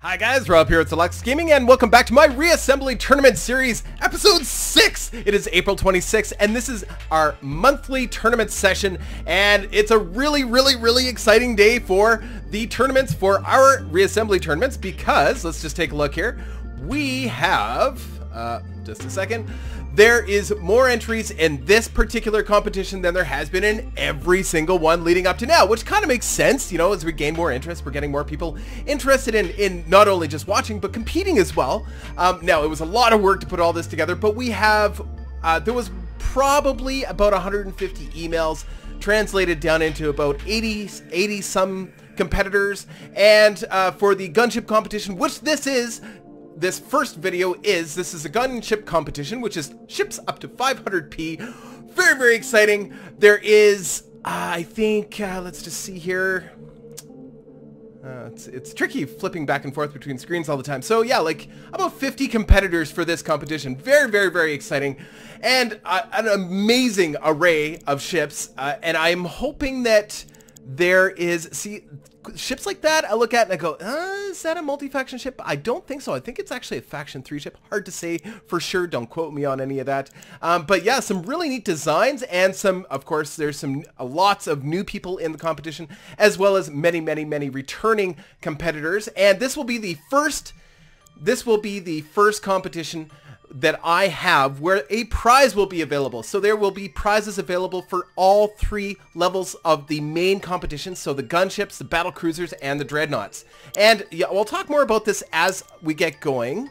Hi guys, Rob here at Deluxe Gaming and welcome back to my Reassembly Tournament Series, Episode 6! It is April 26th and this is our monthly tournament session, and it's a really exciting day for the tournaments, for our Reassembly tournaments, because, let's just take a look here, we have, just a second, there is more entries in this particular competition than there has been in every single one leading up to now, which kind of makes sense, you know, as we gain more interest, we're getting more people interested in not only just watching, but competing as well. Now, it was a lot of work to put all this together, but we have, there was probably about 150 emails translated down into about 80 some competitors, and for the gunship competition, which this is, this first video is, this is a gunship competition, which is ships up to 500p. Very exciting. There is, I think, let's just see here. It's tricky flipping back and forth between screens all the time. So yeah, like about 50 competitors for this competition. Very exciting. And an amazing array of ships. And I'm hoping that there is, see, ships like that I look at and I go, is that a multi-faction ship? I don't think so. I think it's actually a faction 3 ship. Hard to say for sure. Don't quote me on any of that. But yeah, some really neat designs, and some, of course, there's some lots of new people in the competition, as well as many returning competitors. And this will be the first competition that I have where a prize will be available. So there will be prizes available for all 3 levels of the main competition. So the gunships, the battle cruisers, and the dreadnoughts. And yeah, we'll talk more about this as we get going.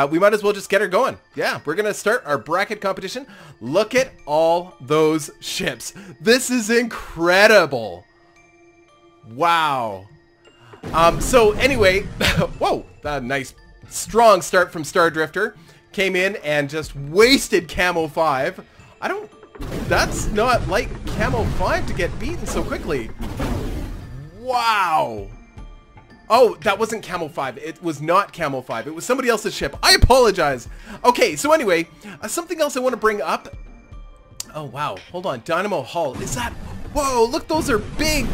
We might as well just get her going. Yeah, we're gonna start our bracket competition. Look at all those ships. This is incredible. Wow. So anyway, whoa, nice strong start from Star Drifter. Came in and just wasted Camo 5. That's not like Camo 5 to get beaten so quickly. Wow. Oh, that wasn't Camo 5. It was not Camo 5. It was somebody else's ship. I apologize. Okay, so anyway, something else I want to bring up. Oh, wow. Hold on. Dynamo Hull. Is that... Whoa, look, those are big,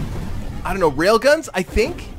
I don't know, railguns, I think?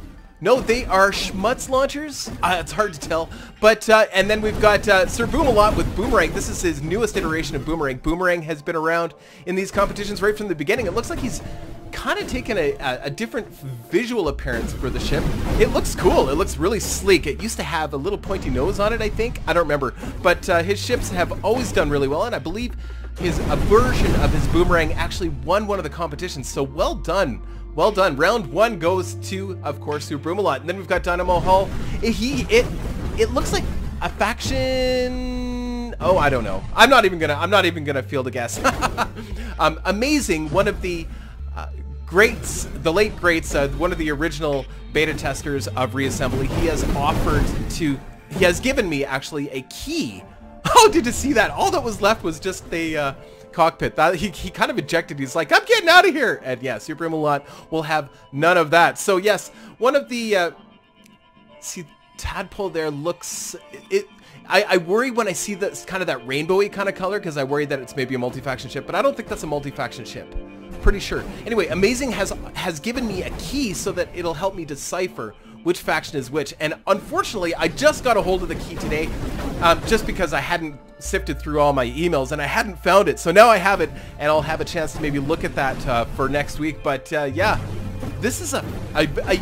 No, they are Schmutz launchers. It's hard to tell. But, and then we've got Sir Boomalot with Boomerang. This is his newest iteration of Boomerang. Boomerang has been around in these competitions right from the beginning. It looks like he's kind of taken a different visual appearance for the ship. It looks cool. It looks really sleek. It used to have a little pointy nose on it, I think. I don't remember. But his ships have always done really well, and I believe a version of his Boomerang actually won one of the competitions. So well done. Well done. Round 1 goes to, of course, Sir Boomalot. And then we've got Dynamo Hull. It looks like a faction... Oh, I don't know. I'm not even gonna field a guess. Amazing. One of the greats, the late greats, one of the original beta testers of Reassembly. He has given me actually a key. Oh, did you see that? All that was left was just the cockpit. He kind of ejected. He's like, I'm getting out of here. And yes, Sir Boomalot will have none of that. So yes, one of the see, Tadpole there looks I worry when I see this kind of that rainbowy kind of color, because I worry that it's maybe a multi-faction ship, but I don't think that's a multi-faction ship. Pretty sure. Anyway, Amazing has given me a key so that it'll help me decipher which faction is which, and unfortunately I just got a hold of the key today, just because I hadn't sifted through all my emails and I hadn't found it. So now I have it, and I'll have a chance to maybe look at that for next week. But yeah, this is a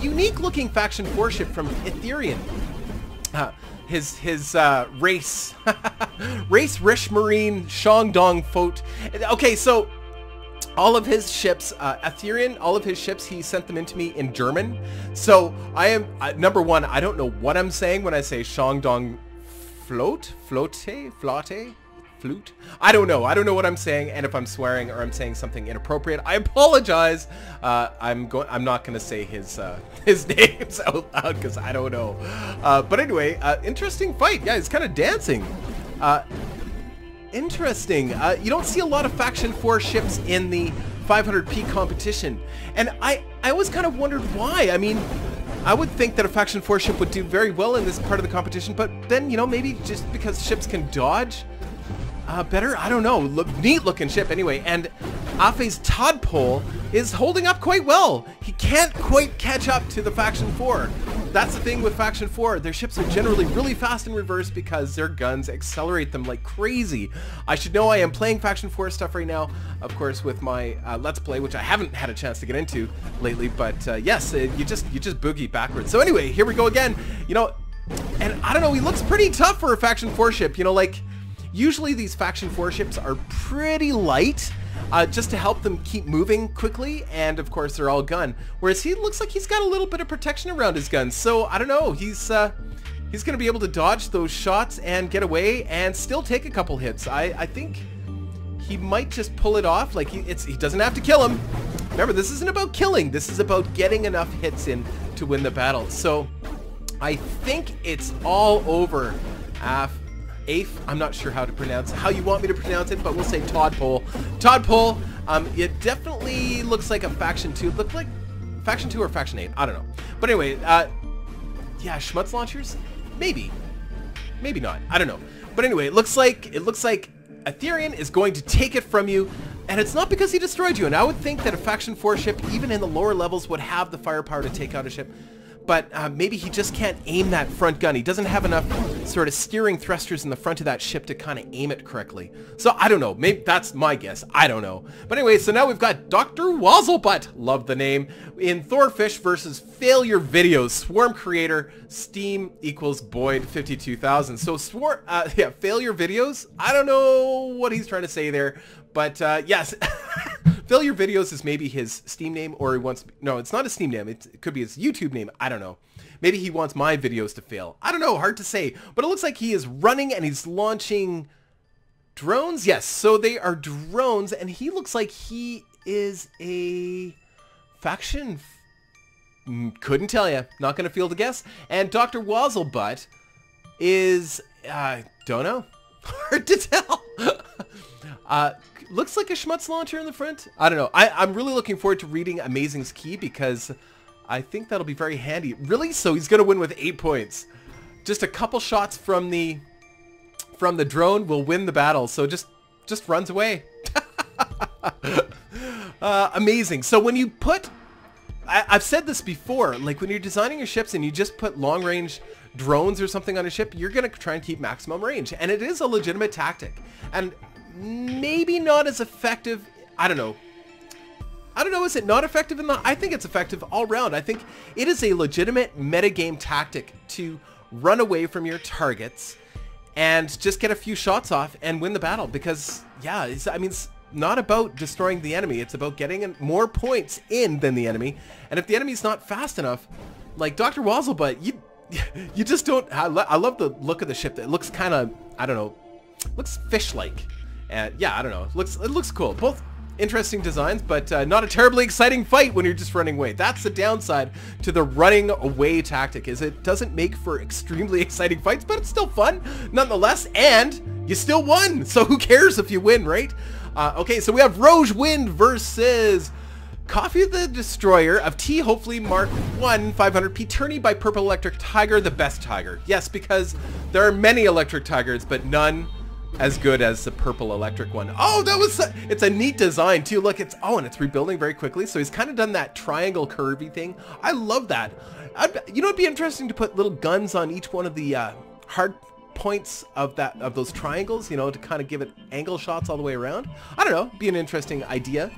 unique looking faction 4 ship from Ethereum. His race Rish Marine Shandong Fote. Okay, so all of his ships, Ethereum, all of his ships, he sent them into me in German. So I am, number one, I don't know what I'm saying when I say Shandong Flute. I don't know what I'm saying, and if I'm swearing or I'm saying something inappropriate, I apologize. I'm not gonna say his names out loud because I don't know. But anyway, interesting fight. Yeah, he's kind of dancing. Interesting. You don't see a lot of Faction 4 ships in the 500p competition, and I always kind of wondered why. I mean, I would think that a Faction 4 ship would do very well in this part of the competition, but then, you know, maybe just because ships can dodge better? I don't know. Neat looking ship anyway, and Afe's Tadpole is holding up quite well. He can't quite catch up to the Faction 4. that's the thing with Faction 4. Their ships are generally really fast in reverse because their guns accelerate them like crazy. I should know I am playing Faction 4 stuff right now, of course, with my Let's Play, which I haven't had a chance to get into lately, but yes, you just boogie backwards. So anyway, here we go again. You know, and I don't know, he looks pretty tough for a Faction 4 ship. You know, like, usually these Faction 4 ships are pretty light, just to help them keep moving quickly, and of course they're all gun. Whereas he looks like he's got a little bit of protection around his guns, so I don't know, he's gonna be able to dodge those shots and get away and still take a couple hits. I think he might just pull it off. Like, he doesn't have to kill him. Remember, this isn't about killing, this is about getting enough hits in to win the battle. So I think it's all over. Afe, I'm not sure how you want me to pronounce it, but we'll say Todpole. Todpole, it definitely looks like a Faction 2. Look like Faction 2 or Faction 8, I don't know. But anyway, yeah, Schmutz launchers? Maybe. Maybe not, I don't know. But anyway, it looks like Aetherian is going to take it from you, and it's not because he destroyed you. And I would think that a Faction 4 ship, even in the lower levels, would have the firepower to take out a ship. But maybe he just can't aim that front gun. He doesn't have enough sort of steering thrusters in the front of that ship to kind of aim it correctly. So I don't know. Maybe that's my guess. I don't know. But anyway, so now we've got Dr. Wazzlebutt, love the name, in Thorfish versus Failure Videos. Swarm creator, Steam equals Boyd 52,000. So yeah, Failure Videos. I don't know what he's trying to say there, but yes. Failure Videos is maybe his Steam name, or he wants... No, it's not a Steam name. It could be his YouTube name. I don't know. Maybe he wants my videos to fail. I don't know. Hard to say. But it looks like he is running and he's launching drones. Yes, so they are drones, and he looks like he is a Faction... Couldn't tell you. Not going to field a guess. And Dr. Wazzlebutt is... don't know. Hard to tell. Looks like a Schmutz launcher in the front. I don't know. I'm really looking forward to reading Amazing's Key because I think that'll be very handy. Really? So he's going to win with 8 points. Just a couple shots from the drone will win the battle. So just runs away. Amazing. So when you put... I've said this before, like when you're designing your ships and you just put long-range drones or something on a ship, you're going to try and keep maximum range. And it is a legitimate tactic. And maybe not as effective. I don't know. Is it not effective in the... I think it's effective all around. I think it is a legitimate metagame tactic to run away from your targets and just get a few shots off and win the battle. Because, yeah, I mean, it's not about destroying the enemy. It's about getting more points in than the enemy. And if the enemy's not fast enough, like Dr. Wazzlebutt, you just don't... I love the look of the ship. It looks kind of, I don't know, looks fish-like. And yeah, I don't know. It looks cool. Both interesting designs, but not a terribly exciting fight when you're just running away. That's the downside to the running away tactic, is it doesn't make for extremely exciting fights, but it's still fun nonetheless, and you still won. So who cares if you win, right? Okay, so we have Rogue Wind versus Coffee the Destroyer of T, hopefully Mark 1 500p, tourney by Purple Electric Tiger, the best tiger. Yes, because there are many electric tigers, but none as good as the purple electric one. Oh, it's a neat design too. Look, and it's rebuilding very quickly. So he's kind of done that triangle curvy thing. I love that. You know, it'd be interesting to put little guns on each one of the hard points of those triangles, you know, to kind of give it angle shots all the way around. I don't know, be an interesting idea.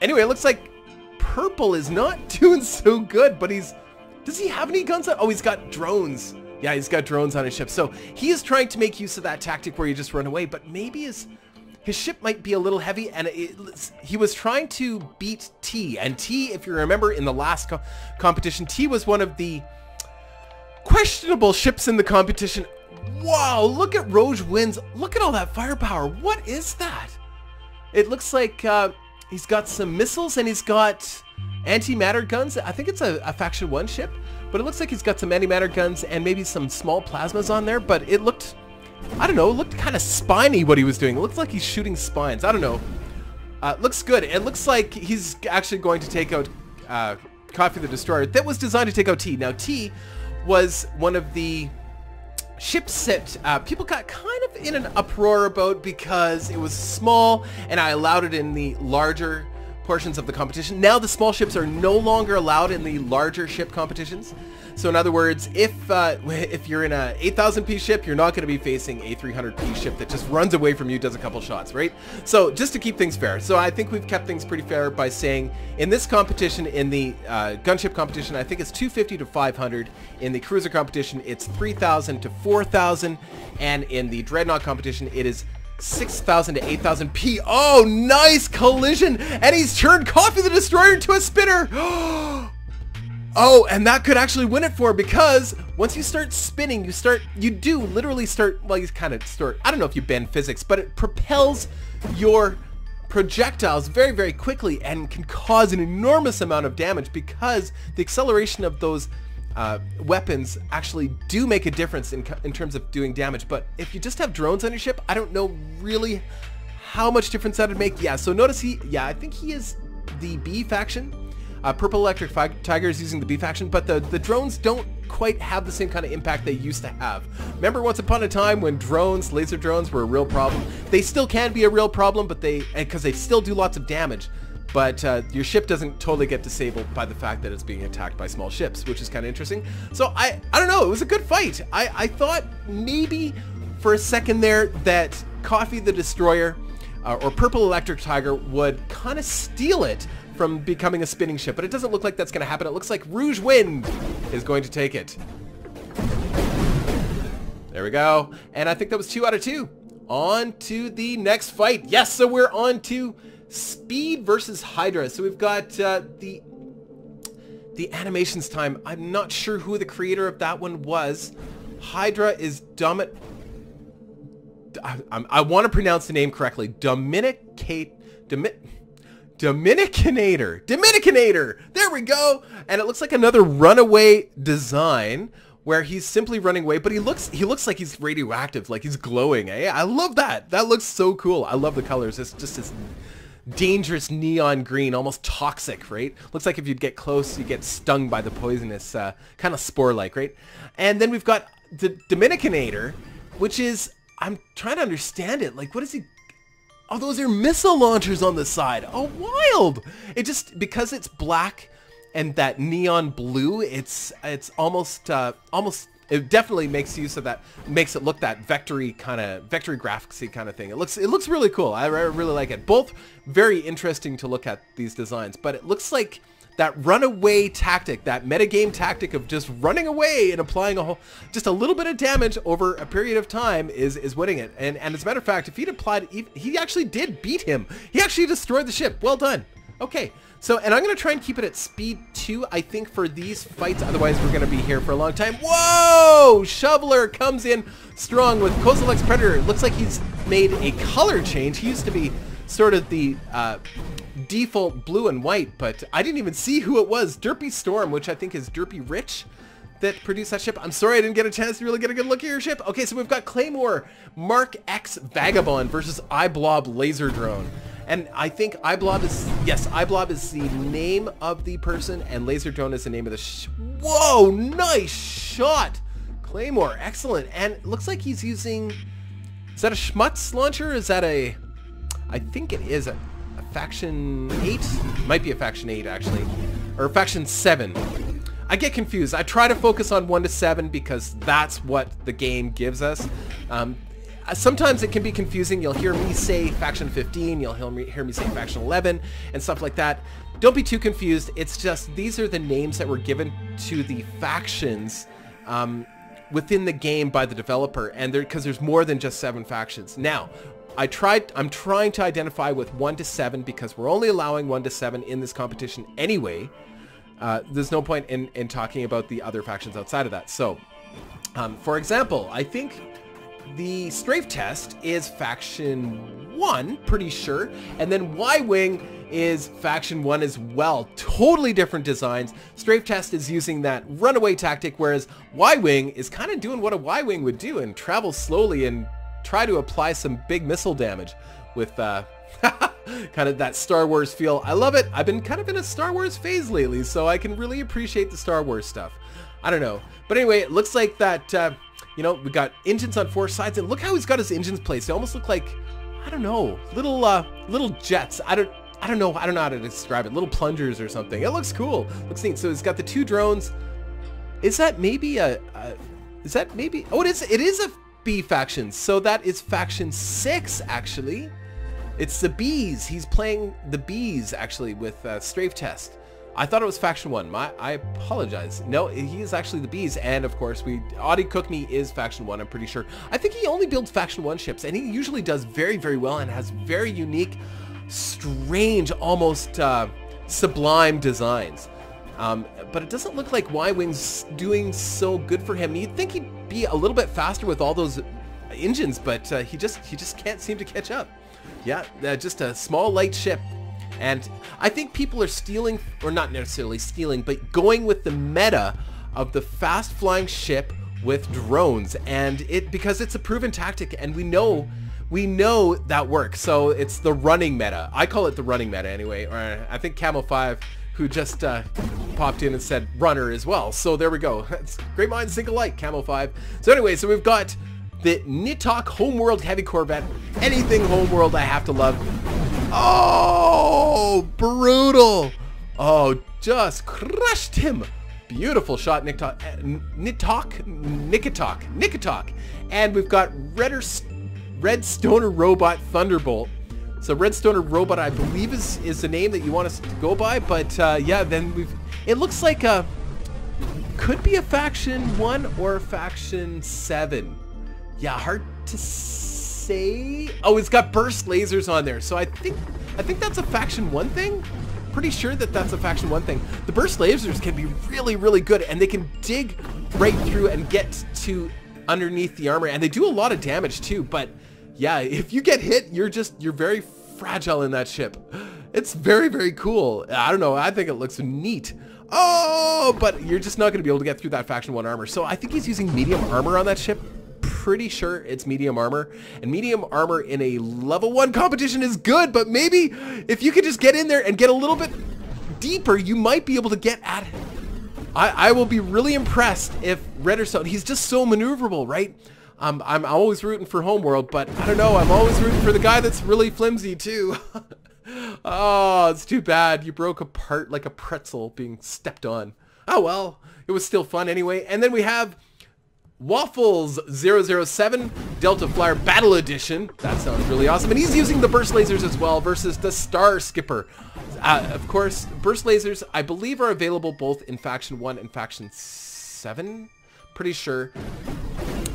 Anyway, it looks like purple is not doing so good, but does he have any guns on? Oh, he's got drones. Yeah, he's got drones on his ship. So he is trying to make use of that tactic where you just run away, but maybe his ship might be a little heavy, and he was trying to beat T. And T, if you remember in the last competition, T was one of the questionable ships in the competition. Wow, look at Rogue Wind's. Look at all that firepower. What is that? It looks like he's got some missiles and he's got antimatter guns. I think it's a Faction 1 ship. But it looks like he's got some antimatter guns and maybe some small plasmas on there. But it looked, I don't know, it looked kind of spiny what he was doing. It looks like he's shooting spines. I don't know. Looks good. It looks like he's actually going to take out Coffee the Destroyer. That was designed to take out T. Now, T was one of the ships that people got kind of in an uproar about because it was small and I allowed it in the larger portions of the competition. Now the small ships are no longer allowed in the larger ship competitions. So in other words, if you're in a 8,000 piece ship, you're not going to be facing a 300 piece ship that just runs away from you, does a couple shots, right? So just to keep things fair. So I think we've kept things pretty fair by saying in this competition, in the gunship competition, I think it's 250 to 500. In the cruiser competition, it's 3,000 to 4,000. And in the dreadnought competition, it is 6,000 to 8,000 P. Oh, nice collision. And he's turned Coffee the Destroyer into a spinner. Oh, and that could actually win it for him, because once you start spinning, you do literally start, well, you kind of start, I don't know if you bend physics, but it propels your projectiles very, very quickly and can cause an enormous amount of damage, because the acceleration of those weapons actually do make a difference in terms of doing damage. But if you just have drones on your ship, I don't know really how much difference that would make. Yeah, so notice I think he is the B faction. Purple Electric Tiger is using the B faction, but the drones don't quite have the same kind of impact they used to have. Remember once upon a time when drones, laser drones, were a real problem? They still can be a real problem, but because they still do lots of damage. But your ship doesn't totally get disabled by the fact that it's being attacked by small ships, which is kind of interesting. So I don't know, it was a good fight. I thought maybe for a second there that Coffee the Destroyer or Purple Electric Tiger would kind of steal it from becoming a spinning ship, but it doesn't look like that's going to happen. It looks like Rouge Wind is going to take it. There we go. And I think that was 2 out of 2. On to the next fight. Yes, so we're on to Speed versus Hydra. So we've got the animations time. I'm not sure who the creator of that one was. Hydra is I want to pronounce the name correctly. Dominicanator. There we go. And it looks like another runaway design where he's simply running away, but he looks like he's radioactive, like he's glowing. I love that. That looks so cool. I love the colors. It's just this dangerous neon green, almost toxic, right? Looks like if you'd get close, you get stung by the poisonous, kind of spore-like, right? And then we've got the Dominicanator, which is, I'm trying to understand it. Like, what is he? Oh, those are missile launchers on the side. Oh, wild! It just, because it's black and that neon blue, it's almost, it definitely makes use of that, makes it look that vectory graphicsy kind of thing. It looks really cool. I really like it. Both very interesting to look at, these designs, but it looks like that runaway tactic, that metagame tactic of just running away and applying just a little bit of damage over a period of time is winning it. And as a matter of fact, if he'd applied, he actually did beat him. He actually destroyed the ship. Well done. Okay, so, and I'm going to try and keep it at speed 2, I think, for these fights. Otherwise, we're going to be here for a long time. Whoa! Shoveler comes in strong with Kozilek's Predator. It looks like he's made a color change. He used to be sort of the default blue and white, but I didn't even see who it was. Derpy Storm, which I think is Derpy Rich, that produced that ship. I'm sorry I didn't get a chance to really get a good look at your ship. Okay, so we've got Claymore Mark X Vagabond versus iBlob Laser Drone. And I think iBlob is, yes, iBlob is the name of the person, and Laser Drone is the name of the whoa, nice shot! Claymore, excellent. And it looks like he's using, is that a Schmutz launcher? Is that a, I think it is a Faction 8? Might be a Faction 8, actually. Or Faction 7. I get confused. I try to focus on 1 to 7 because that's what the game gives us. Sometimes it can be confusing. You'll hear me say Faction 15, you'll hear me say Faction 11, and stuff like that. Don't be too confused. It's just, these are the names that were given to the factions within the game by the developer, and because there's more than just 7 factions. Now, I'm trying to identify with 1 to 7 because we're only allowing 1 to 7 in this competition anyway. There's no point in talking about the other factions outside of that. So, for example, I think the Strafe Test is Faction 1, pretty sure, and then Y-Wing is Faction 1 as well. Totally different designs. Strafe Test is using that runaway tactic, whereas Y-Wing is kind of doing what a Y-Wing would do and travel slowly and try to apply some big missile damage with kind of that Star Wars feel. I love it. I've been kind of in a Star Wars phase lately, so I can really appreciate the Star Wars stuff. I don't know. But anyway, it looks like that, you know, we got engines on 4 sides, and look how he's got his engines placed. They almost look like, I don't know, little jets. I don't know how to describe it. Little plungers or something. It looks cool. Looks neat. So it's got the 2 drones. Is that maybe oh, it is a B faction. So that is faction 6, actually. It's the Bees. He's playing the Bees, actually, with Strafe Test. I thought it was faction 1. I apologize. No, he is actually the Bees. And of course, Audi Cookney is faction 1, I'm pretty sure. I think he only builds faction 1 ships, and he usually does very, very well and has very unique, strange, almost sublime designs. But it doesn't look like Y-Wing's doing so good for him. You'd think he'd be a little bit faster with all those engines, but he just can't seem to catch up. Yeah, just a small light ship. And I think people are stealing, or not necessarily stealing, but going with the meta of the fast flying ship with drones, and because it's a proven tactic, and we know that works. So it's the running meta. I call it the running meta anyway. Or I think Camel 5, who just popped in and said runner as well. So there we go. It's great minds think alike, Camel 5. So anyway, so we've got the Nitoc Homeworld Heavy Corvette. Anything Homeworld I have to love. Oh, brutal. Oh, just crushed him. Beautiful shot, Nikitok. And we've got Red Stoner Robot Thunderbolt. So Red Stoner Robot, I believe, is the name that you want us to go by. But yeah, then it looks like could be a faction 1 or a faction 7. Yeah, hard to say. Oh, it's got burst lasers on there. So I think that's a faction 1 thing. Pretty sure that that's a faction 1 thing. The burst lasers can be really, really good, and they can dig right through and get to underneath the armor, and they do a lot of damage too. But yeah, if you get hit, you're very fragile in that ship. It's very, very cool. I don't know. I think it looks neat. Oh, but you're just not going to be able to get through that faction 1 armor. So I think he's using medium armor on that ship. Pretty sure it's medium armor, and medium armor in a level 1 competition is good, but maybe if you could just get in there and get a little bit deeper, you might be able to get at it. I will be really impressed if Red or Stone, he's just so maneuverable, right? I'm always rooting for Homeworld, but I don't know, I'm always rooting for the guy that's really flimsy too. Oh, it's too bad. You broke apart like a pretzel being stepped on. Oh well, it was still fun anyway. And then we have Waffles 007 Delta Flyer Battle Edition. That sounds really awesome. And he's using the burst lasers as well versus the Star Skipper. Of course, burst lasers, I believe, are available both in Faction 1 and Faction 7. Pretty sure.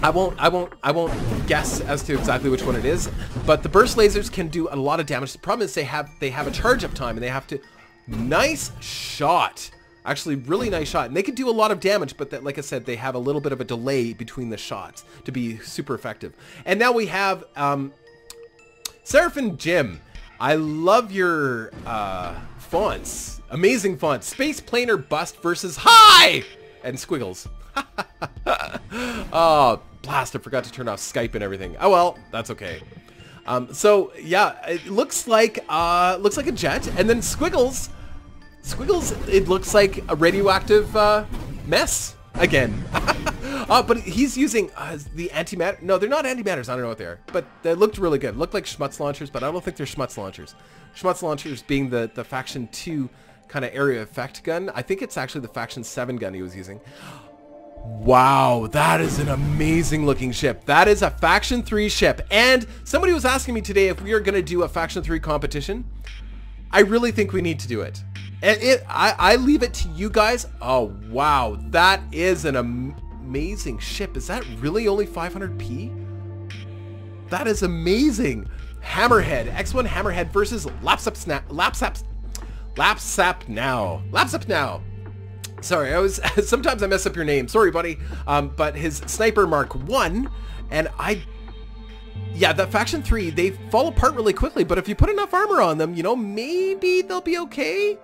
I won't guess as to exactly which one it is, but the burst lasers can do a lot of damage. The problem is they have a charge up time, and they have to. Nice shot. Actually, really nice shot. And they can do a lot of damage, but that, like I said, they have a little bit of a delay between the shots to be super effective. And now we have Seraphin Jim. I love your fonts. Amazing fonts. Space Planer Bust versus Hi! And Squiggles. Oh, blast, I forgot to turn off Skype and everything. Oh well, that's okay. So, yeah, it looks like a jet. And then Squiggles, it looks like a radioactive mess again. But he's using the antimatter. No, they're not antimatters. I don't know what they are, but they looked really good. Looked like Schmutz launchers, but I don't think they're Schmutz launchers. Schmutz launchers being the Faction 2 kind of area effect gun. I think it's actually the Faction 7 gun he was using. Wow, that is an amazing looking ship. That is a Faction 3 ship. And somebody was asking me today if we are going to do a Faction 3 competition. I really think we need to do it. And I leave it to you guys. Oh, wow. That is an amazing ship. Is that really only 500p? That is amazing. Hammerhead. X1 Hammerhead versus Lapsap Now. Sorry, sometimes I mess up your name. Sorry, buddy. But his Sniper Mark 1, and yeah, that Faction 3, they fall apart really quickly, but if you put enough armor on them, you know, maybe they'll be okay.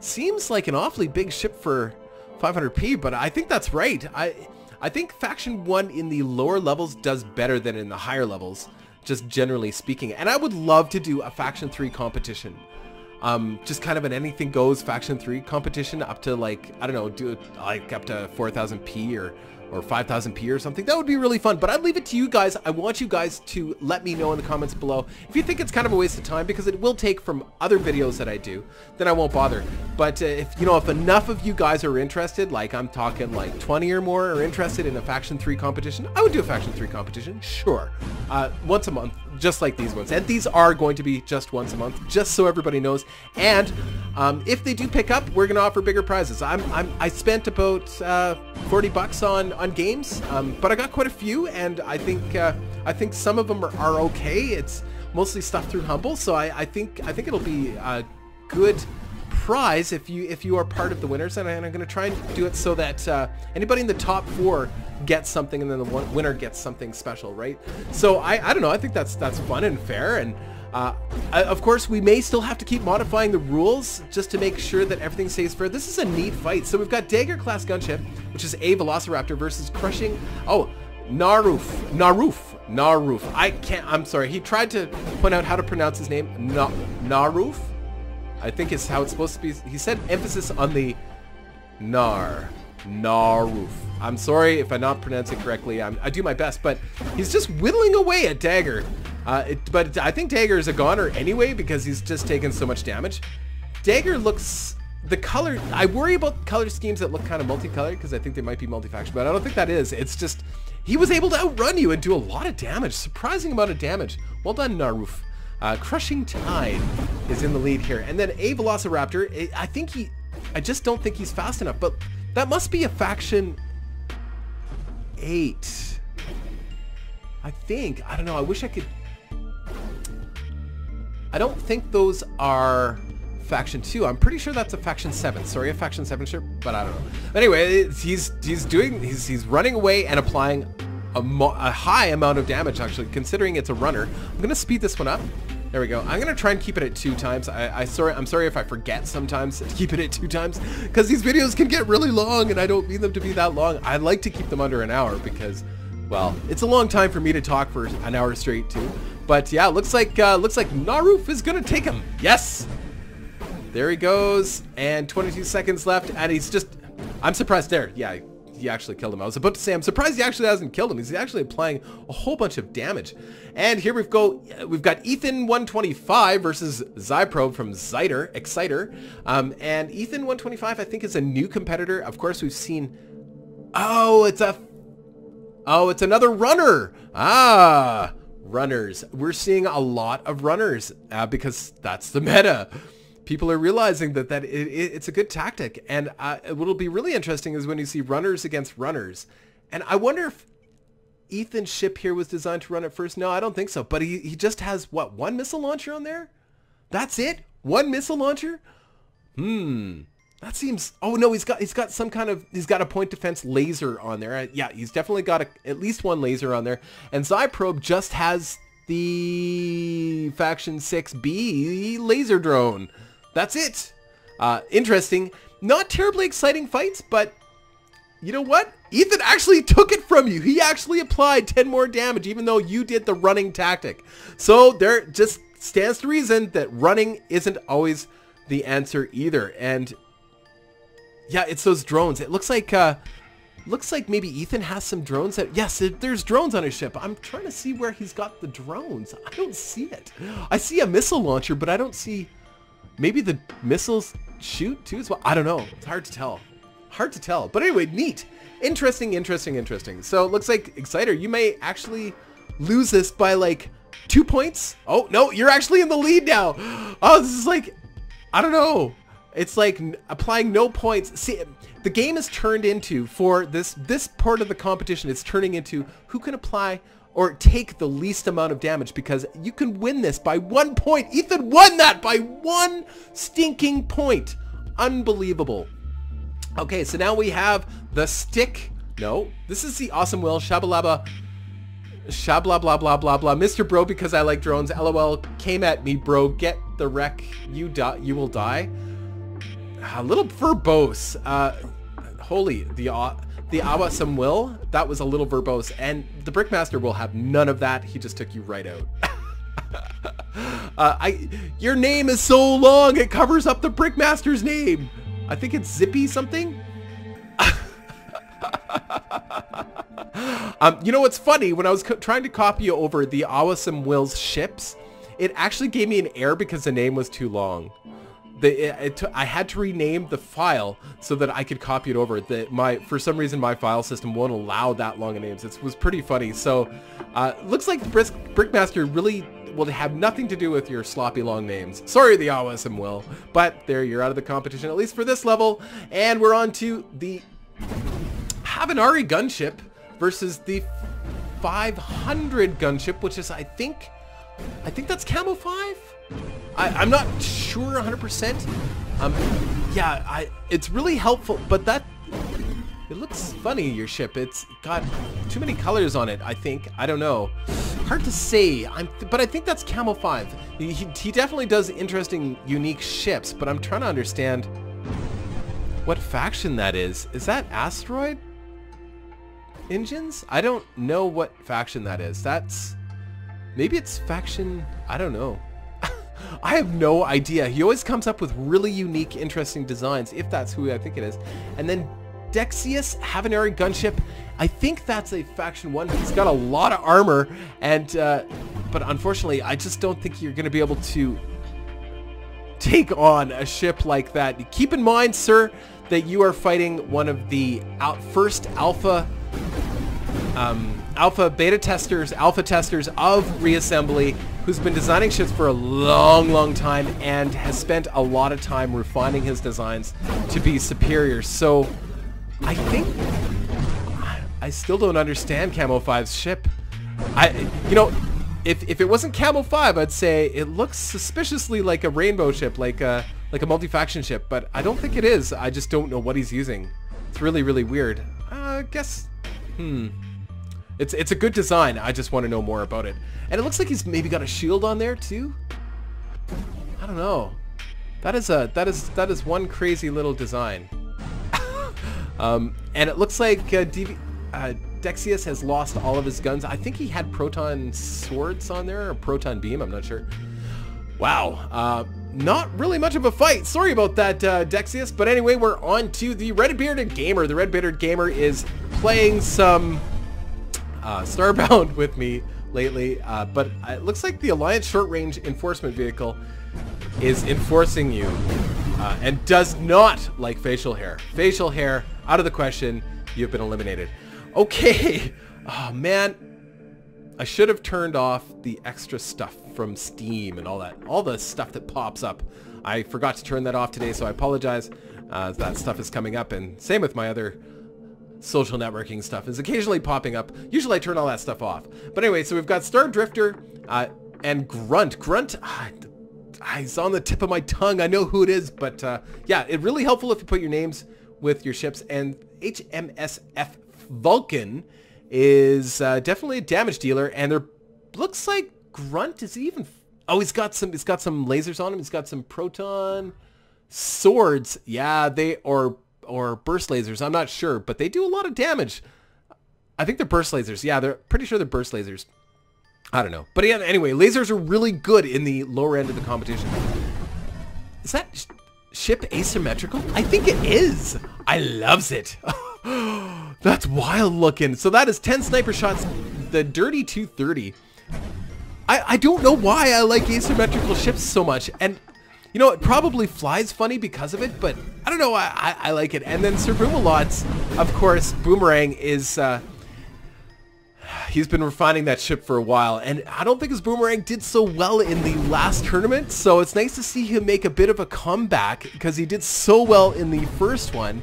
Seems like an awfully big ship for 500p, but I think that's right. I think Faction 1 in the lower levels does better than in the higher levels, just generally speaking. And I would love to do a Faction 3 competition. Just kind of an anything goes Faction 3 competition up to, like, I don't know, do it like up to 4000p or 5000p or something. That would be really fun, but I'd leave it to you guys. I want you guys to let me know in the comments below if you think it's kind of a waste of time, because it will take from other videos that I do, then I won't bother. But if you know, if enough of you guys are interested, like I'm talking like 20 or more are interested in a Faction 3 competition, I would do a Faction 3 competition, sure. Once a month, just like these ones. And these are going to be just once a month, just so everybody knows. And if they do pick up, we're going to offer bigger prizes. I spent about 40 bucks on games, but I got quite a few, and I think some of them are okay. It's mostly stuff through Humble, so I think it'll be a good prize if you are part of the winners, and I'm going to try and do it so that anybody in the top 4 gets something, and then the winner gets something special, right? So I don't know, I think that's fun and fair, and of course we may still have to keep modifying the rules just to make sure that everything stays fair. This is a neat fight. So we've got Dagger class gunship, which is a Velociraptor, versus crushing Naruf. I'm sorry, he tried to point out how to pronounce his name. Naruf, I think is how it's supposed to be. He said emphasis on the Naruf. I'm sorry if I'm not pronouncing it correctly. I do my best, but he's just whittling away at Dagger. But I think Dagger is a goner anyway, because he's just taken so much damage. Dagger looks... The color... I worry about color schemes that look kind of multicolored, because I think they might be multi-faction, but I don't think that is. It's just... He was able to outrun you and do a lot of damage. Surprising amount of damage. Well done, Naruf. Crushing Tide is in the lead here. And then a Velociraptor, I just don't think he's fast enough, but that must be a Faction 8. I think. I don't know. I wish I could... I don't think those are Faction 2. I'm pretty sure that's a Faction 7. Sorry, a Faction 7 shirt, but I don't know. Anyway, he's running away and applying a high amount of damage, actually, considering it's a runner. I'm going to speed this one up. There we go. I'm going to try and keep it at 2 times. I'm sorry if I forget sometimes to keep it at 2 times, because these videos can get really long, and I don't mean them to be that long. I like to keep them under an hour because, well, it's a long time for me to talk for an hour straight too. But yeah, looks like Naruf is gonna take him. Yes, there he goes, and 22 seconds left, and he's just... I'm surprised there. Yeah, he actually killed him. I was about to say I'm surprised he actually hasn't killed him. He's actually applying a whole bunch of damage. And here we've got Ethan 125 versus Zyprobe from Exciter. And Ethan 125 I think is a new competitor. Of course we've seen... Oh, it's another runner. Runners. We're seeing a lot of runners because that's the meta. People are realizing that it's a good tactic, and what'll be really interesting is when you see runners against runners. And I wonder if Ethan's ship here was designed to run at first. No, I don't think so. But he just has what, 1 missile launcher on there? That's it? 1 missile launcher? That seems... Oh no, he's got some kind of... He's got a point defense laser on there. Yeah, he's definitely got at least 1 laser on there. And Zyprobe just has the Faction 6B laser drone. That's it. Interesting. Not terribly exciting fights, but you know what? Ethan actually took it from you. He actually applied 10 more damage, even though you did the running tactic. So there just stands to reason that running isn't always the answer either. And yeah, it's those drones. It looks like maybe Ethan has some drones that... Yes, there's drones on his ship. I'm trying to see where he's got the drones. I don't see it. I see a missile launcher, but I don't see... Maybe the missiles shoot too as well. I don't know. It's hard to tell. Hard to tell. But anyway, neat. Interesting. So it looks like Exciter, you may actually lose this by like 2 points. Oh, no, you're actually in the lead now. Oh, this is like... I don't know. It's like applying no points. See, the game is turned into, for this part of the competition, it's turning into who can apply or take the least amount of damage, because you can win this by 1 point. Ethan won that by 1 stinking point. Unbelievable. Okay, so now we have the stick. No, this is the Awesome Will. Shabalaba. Shabla blah blah blah blah. Mr. Bro, because I like drones. LOL. Came at me, bro. Get the wreck. You will die. A little verbose. Holy, the Awesome Will, that was a little verbose, and the Brickmaster will have none of that. He just took you right out. Your name is so long, it covers up the Brickmaster's name. I think it's Zippy something. You know what's funny? When I was trying to copy over the Awesome Will's ships, it actually gave me an error because the name was too long. I had to rename the file so that I could copy it over. For some reason, my file system won't allow that long of names. It was pretty funny. So, looks like Brickmaster really will have nothing to do with your sloppy long names. Sorry, the Awesome Will, but there, you're out of the competition, at least for this level. And we're on to the Havanari gunship versus the 500 gunship, which is, I think that's Camo 5? I'm not sure 100%. Yeah, it's really helpful, but it looks funny, your ship. It's got too many colors on it, I think. I don't know. Hard to say, but I think that's Camo 5. He definitely does interesting, unique ships, but I'm trying to understand what faction that is. Is that Asteroid Engines? I don't know what faction that is. Maybe it's faction, I don't know. I have no idea. He always comes up with really unique, interesting designs, if that's who I think it is. And then Dexius Havanari gunship. I think that's a faction 1. He's got a lot of armor, and but unfortunately, I just don't think you're going to be able to take on a ship like that. Keep in mind, sir, that you are fighting one of the first alpha beta testers, alpha testers of Reassembly, who's been designing ships for a long time and has spent a lot of time refining his designs to be superior. So I think I still don't understand Camo 5's ship. You know, if it wasn't Camo 5, I'd say it looks suspiciously like a rainbow ship, like a multi-faction ship, but I don't think it is. I just don't know what he's using. It's really weird. I guess, It's a good design. I just want to know more about it. And it looks like he's maybe got a shield on there too. I don't know. That is one crazy little design. And it looks like Dexius has lost all of his guns. I think he had proton swords on there, or proton beam, I'm not sure. Wow. Not really much of a fight. Sorry about that, Dexius. But anyway, we're on to the Red Bearded Gamer. The Red Bearded Gamer is playing some Starbound with me lately, but it looks like the Alliance Short Range Enforcement Vehicle is enforcing you and does not like facial hair. Facial hair, out of the question. You've been eliminated. Okay. Oh, man. I should have turned off the extra stuff from Steam and all that. All the stuff that pops up. I forgot to turn that off today, so I apologize. That stuff is coming up, and same with my other social networking stuff is occasionally popping up. Usually I turn all that stuff off. But anyway, so we've got Star Drifter and Grunt. Grunt, he's on the tip of my tongue. I know who it is, but yeah, it's really helpful if you put your names with your ships. And HMSF Vulcan is definitely a damage dealer, and there looks like Grunt is even. Oh, he's got some lasers on him. He's got some proton swords. Yeah, or burst lasers, I'm not sure, but they do a lot of damage. I think they're burst lasers. Yeah, they're pretty sure they're burst lasers. I don't know. But yeah, anyway, lasers are really good in the lower end of the competition. Is that ship asymmetrical? I think it is. I loves it. That's wild looking. So that is 10 sniper shots, the Dirty 230. I don't know why I like asymmetrical ships so much, and you know, it probably flies funny because of it, but I don't know, I like it. And then Sir Boomalot's, of course, Boomerang is, he's been refining that ship for a while, and I don't think his Boomerang did so well in the last tournament, so it's nice to see him make a bit of a comeback, because he did so well in the first one.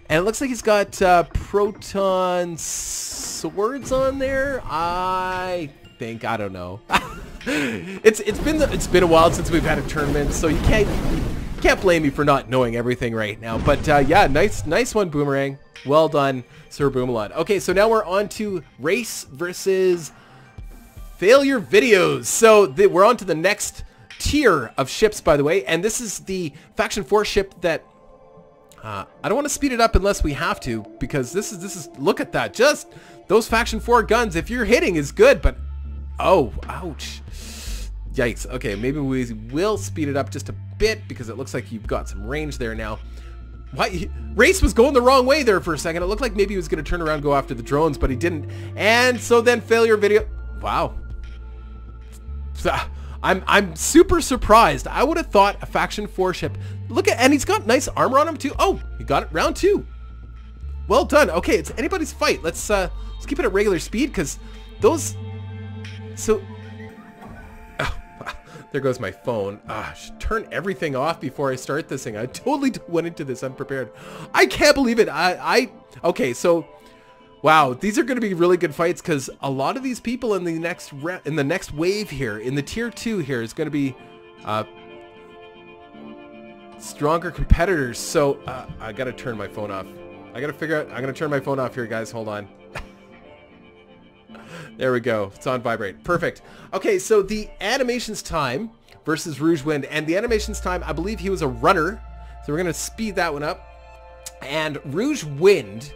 And it looks like he's got proton swords on there, I don't know. It's been a while since we've had a tournament, so you can't blame me for not knowing everything right now. But yeah, nice one, Boomerang. Well done, Sir Boomalot. Okay, so now we're on to race versus failure videos. So we're on to the next tier of ships, by the way, and this is the Faction 4 ship that I don't want to speed it up unless we have to, because this is look at that, just those Faction 4 guns. If you're hitting is good, but oh, ouch. Yikes. Okay, maybe we will speed it up just a bit because it looks like you've got some range there now. Why? Race was going the wrong way there for a second. It looked like maybe he was going to turn around and go after the drones, but he didn't. And so then failure video. Wow. I'm super surprised. I would have thought a Faction 4 ship. Look at, and he's got nice armor on him too. Oh, he got it. Round 2. Well done. Okay, it's anybody's fight. Let's keep it at regular speed because those. So. Oh, there goes my phone. I should turn everything off before I start this thing. I totally went into this unprepared. I can't believe it. Okay, so. Wow, these are going to be really good fights because a lot of these people in the next wave here, in the tier 2 here, is going to be stronger competitors. So I got to turn my phone off. I got to figure out. I'm going to turn my phone off here, guys. Hold on. There we go. It's on vibrate. Perfect. Okay, so the animations time versus Rouge Wind, and the animations time, I believe he was a runner, so we're going to speed that one up. And Rouge Wind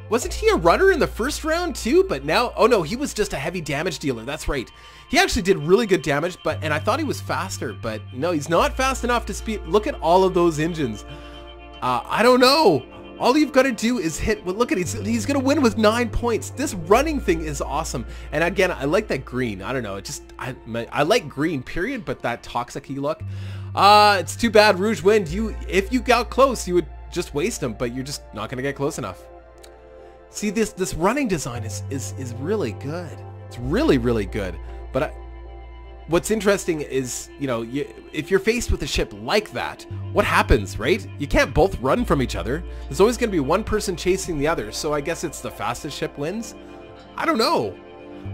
wasn't he a runner in the first round too? But now, oh no, he was just a heavy damage dealer. That's right. He actually did really good damage, and I thought he was faster, but no, he's not fast enough to speed. Look at all of those engines. I don't know. All you've got to do is hit. Well, look at he's going to win with 9 points. This running thing is awesome. And again, I like that green. I don't know. I like green, period. But that toxic-y look. It's too bad, Rouge Wind. If you got close, you would just waste him, but you're just not going to get close enough. See, this running design is really good. It's really, really good. But what's interesting is, you know, if you're faced with a ship like that, what happens, right? You can't both run from each other. There's always going to be one person chasing the other. So I guess it's the fastest ship wins. I don't know.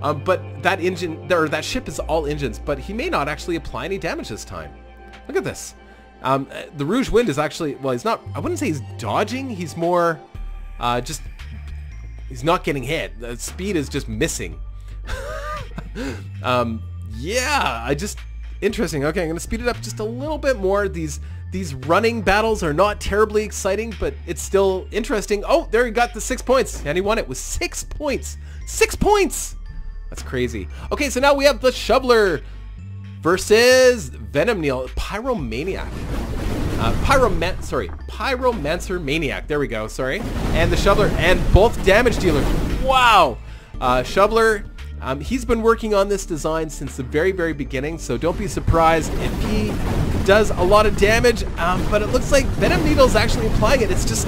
But that ship is all engines, but he may not actually apply any damage this time. Look at this. The Rouge Wind is actually, well, he's not, I wouldn't say he's dodging. He's more he's not getting hit. The speed is just missing. Yeah, interesting. Okay, I'm going to speed it up just a little bit more. These running battles are not terribly exciting, but it's still interesting. Oh, there he got the 6 points, and he won it with 6 points. 6 points! That's crazy. Okay, so now we have the Shoveler versus Venom Neil, Pyromaniac. Pyromancer Maniac. There we go, sorry. And the Shoveler, and both damage dealers. Wow! Shoveler, he's been working on this design since the very, very beginning, so don't be surprised if he does a lot of damage, but it looks like Venom Needle's actually applying it. It's just,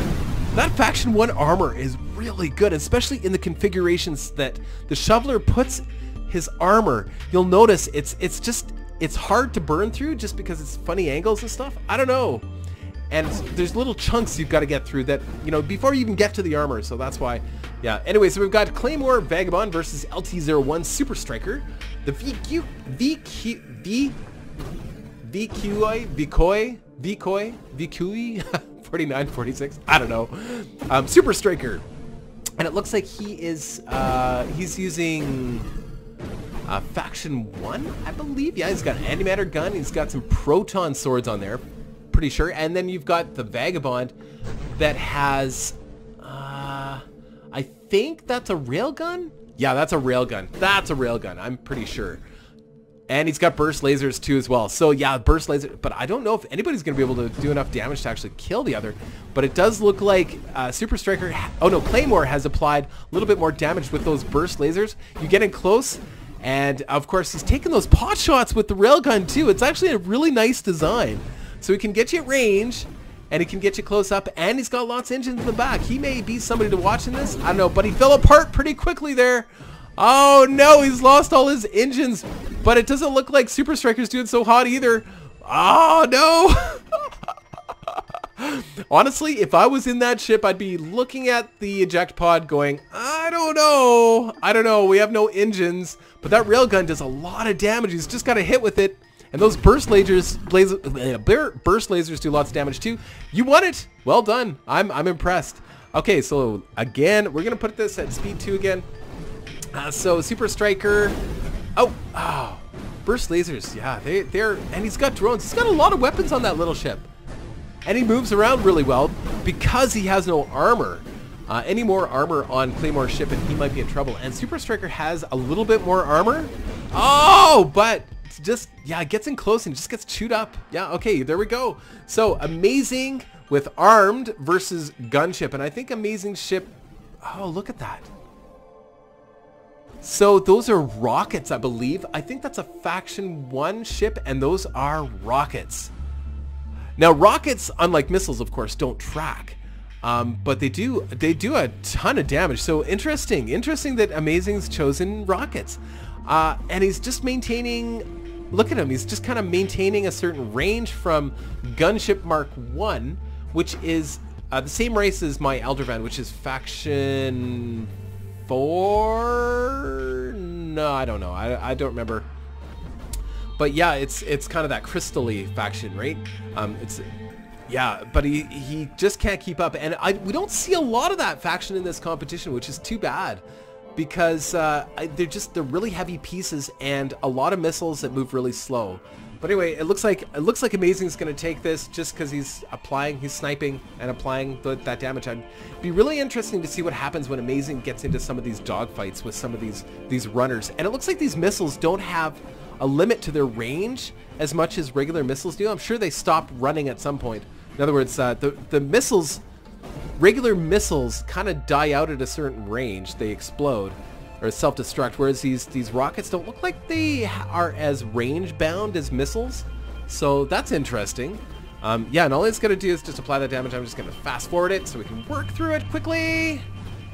that Faction 1 armor is really good, especially in the configurations that the Shoveler puts his armor. You'll notice it's hard to burn through just because it's funny angles and stuff. I don't know. And there's little chunks you've got to get through that, you know, before you even get to the armor. So that's why, yeah. Anyway, so we've got Claymore Vagabond versus LT-01 Super Striker. The VQI 4946. I don't know. Super Striker. And it looks like he's using Faction 1, I believe. Yeah, he's got an antimatter gun. He's got some proton swords on there, pretty sure. And then you've got the Vagabond that has, I think that's a railgun? Yeah, that's a railgun. That's a railgun, I'm pretty sure. And he's got burst lasers too as well. So yeah, burst laser, but I don't know if anybody's going to be able to do enough damage to actually kill the other. But it does look like Super Striker, oh no, Claymore has applied a little bit more damage with those burst lasers. You get in close, and of course he's taking those pot shots with the railgun too. It's actually a really nice design. So he can get you at range, and he can get you close up, and he's got lots of engines in the back. He may be somebody to watch in this. I don't know, but he fell apart pretty quickly there. Oh no, he's lost all his engines, but it doesn't look like Super Striker's doing so hot either. Oh no. Honestly, if I was in that ship, I'd be looking at the eject pod going, I don't know, we have no engines, but that railgun does a lot of damage. He's just got to hit with it, and those burst lasers do lots of damage too. You won it. Well done. I'm impressed. Okay, so again, we're gonna put this at speed 2 again. So Super Striker, burst lasers, yeah, they're, and he's got drones. He's got a lot of weapons on that little ship, and he moves around really well because he has no armor. Any more armor on Claymore's ship and he might be in trouble. And Super Striker has a little bit more armor. Oh, but just, yeah, it gets in close and just gets chewed up. Yeah, okay, there we go. So Amazing with Armed versus Gunship. And I think Amazing ship, oh, look at that. So those are rockets, I believe. I think that's a Faction 1 ship, and those are rockets. Now, rockets, unlike missiles, of course, don't track. But they do a ton of damage. So interesting that Amazing's chosen rockets. And he's just maintaining, look at him, he's just kind of maintaining a certain range from Gunship Mark 1, which is the same race as my Eldervan, which is Faction 4? No, I don't know. I don't remember. But yeah, it's kind of that crystal-y faction, right? Yeah, but he just can't keep up. And we don't see a lot of that faction in this competition, which is too bad. Because they're really heavy pieces and a lot of missiles that move really slow. But anyway, it looks like Amazing's going to take this just because he's sniping and applying that damage. It'd be really interesting to see what happens when Amazing gets into some of these dogfights with some of these runners. And it looks like these missiles don't have a limit to their range as much as regular missiles do. I'm sure they stop running at some point. In other words, the missiles, regular missiles kind of die out at a certain range. They explode or self-destruct, whereas these rockets don't look like they are as range-bound as missiles. So that's interesting. Yeah, and all it's going to do is just apply that damage. I'm just going to fast-forward it so we can work through it quickly.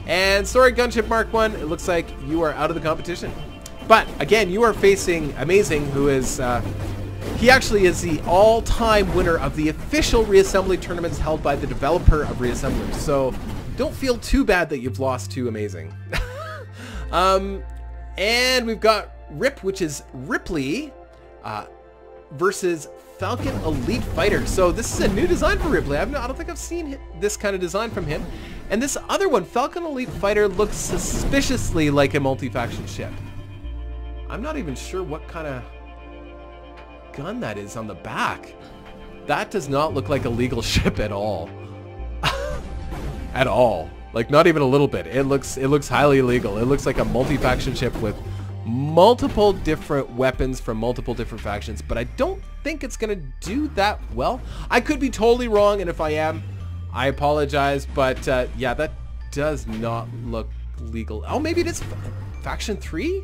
And sorry, Gunship Mark 1, it looks like you are out of the competition. But, again, you are facing Amazing, who is... he actually is the all-time winner of the official reassembly tournaments held by the developer of Reassemblers. So don't feel too bad that you've lost to Amazing. And we've got Rip, which is Ripley, versus Falcon Elite Fighter. So this is a new design for Ripley. I don't think I've seen this kind of design from him. And this other one, Falcon Elite Fighter, looks suspiciously like a multi-faction ship. I'm not even sure what kind of gun that is on the back. That does not look like a legal ship at all. At all. Like, not even a little bit. It looks highly illegal. It looks like a multi-faction ship with multiple different weapons from multiple different factions, but I don't think it's gonna do that well. I could be totally wrong, and if I am, I apologize, but yeah, that does not look legal. Oh, maybe it is Faction 3?